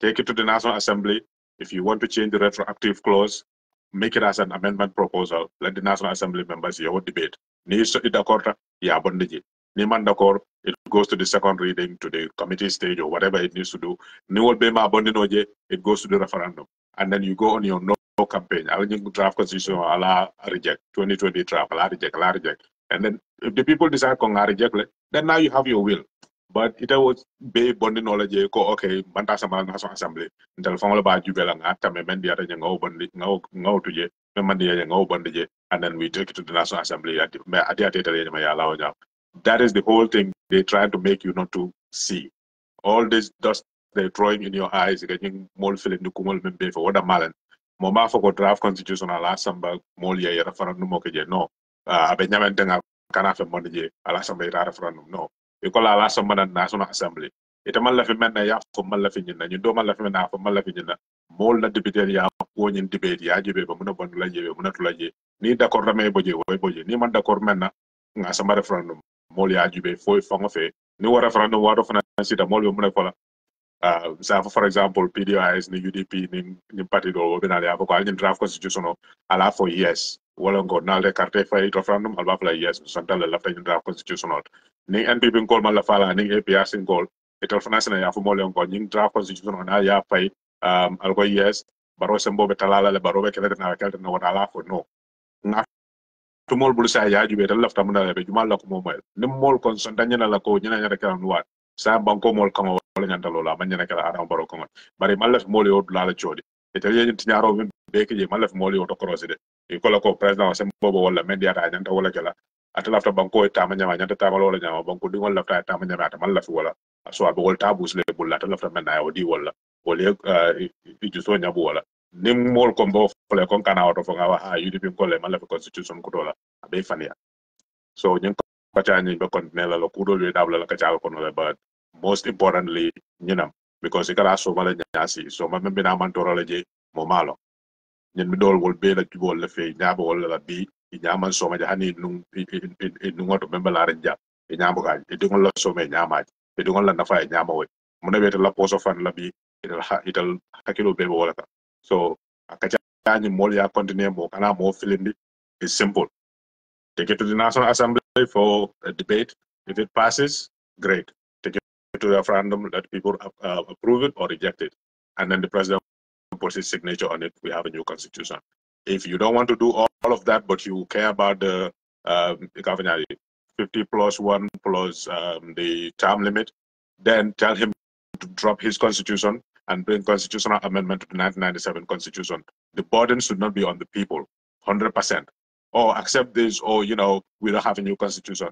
Speaker 1: Take it to the National Assembly. If you want to change the retroactive clause, make it as an amendment proposal. Let the National Assembly members hear what debate. Ni so d'accord, yeah, bondage. Ni man d'accord, it goes to the second reading, to the committee stage or whatever it needs to do. Ni wol be ma bondinoje, it goes to the referendum. And then you go on your no campaign. I will draft constitution ala reject 2020 draft, ala reject. And then if the people decide to reject, then now you have your will. But it was be bondi knowledge ko okay banta sama national assembly intel fangolo ba jubela ngata me mendi ata ngo bondi ngo tuje me mandi ya ngo bondi je, and then we take it to the national assembly at that is the whole thing they try to make you not to see. All this dust they're throwing in your eyes, getting more feeling the kumul membe for what a malan moma for draft constitutional assembly mol ya referendum mo ke je no abe nyamentenga kana fe mondi je ala assembly referendum no ikola la sama na national assembly ita man la fi men ya fo man la fi nyina ñu do man la fi men fo man la fi nyina mol la député ya ko ñin debate ya jibe ba mëna bon la jibe mëna tu la ji ni d'accord ramay boje way boje ni man d'accord men na nga sama referendum mol ya jibe fo fa nga fe ni wa referendum wa do fa na sita mol yo mëna ko la for example PDIS ni UDP ni parti do be na ya ko ñin draft constitution ala for yes wala ngo na le carte fay referendum alba fla yes santal la fa ñin draft constitutional ni NPP ngol man la fala ni APRC ngol ital fanasina ya fu mo len ko ñing draft constitution na ya fay alko yes baro sembo be talala le baro be kele na kele na wala ko no nga tumol bul sa ya jube dal lafta mun be jumal la ko mo mel nim mol kon son dañina la ko ñina ñara kala nuwat sa banko mol kan wala ñanta lola man ñana kala adam baro ko bari man la mol yo la la ciodi ital yeñ tiñaro be ke je man la mol yo to crossé de ko la ko president sembo wala media ta ñanta wala kala ata lafta banko e tama nyama nyanta tama lola nyama banko dingol lafta tama nyama ata man lafi wala so abe wol tabus le bulla ata lafta men na di wala wala justo nyabu wala nim mol ko bo fle kon kana auto fo ngawa ha yudi bin ko le man lafi constitution ko dola abe fania so nyen ko ta nyi be kon ne la ko do le dabla la ka jaal ko no le, but most importantly nyinam because ikara so mala nyasi so man be na man toro la je mo malo nyen mi dol wol be la jubol la fe nyaba wala la bi inyaman soma jahani nung nungoto member la renja inyambo ga idungol la soma nyama idungol la nafa nyama we muna beta la poso fan la bi ital hakilo be wala ka so akacha ni mol ya continue mo kana mo filindi is simple. Take it to the National Assembly for a debate. If it passes, great. Take it to a referendum, let people approve it or reject it, and then the president puts his signature on it. We have a new constitution. If you don't want to do all of that, but you care about the 50 plus 1 plus the term limit, then tell him to drop his constitution and bring constitutional amendment to the 1997 constitution. The burden should not be on the people, 100%. Or accept this, or, we don't have a new constitution.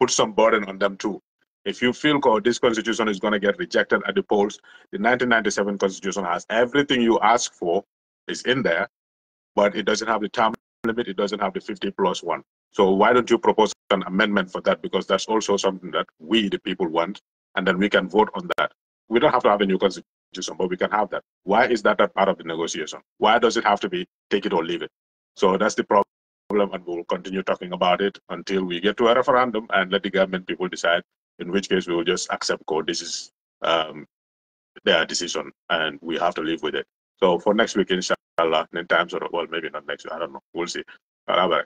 Speaker 1: Put some burden on them too. If you feel this constitution is going to get rejected at the polls, the 1997 constitution has everything you ask for is in there, but it doesn't have the term limit, it doesn't have the 50 plus 1. So why don't you propose an amendment for that? Because that's also something that we, the people, want, and then we can vote on that. We don't have to have a new constitution, but we can have that. Why is that a part of the negotiation? Why does it have to be take it or leave it? So that's the problem, and we'll continue talking about it until we get to a referendum and let the government people decide, in which case we will just accept this is their decision and we have to live with it. So for next week, inshallah, in times or well, maybe not next week, I don't know. We'll see. Bye.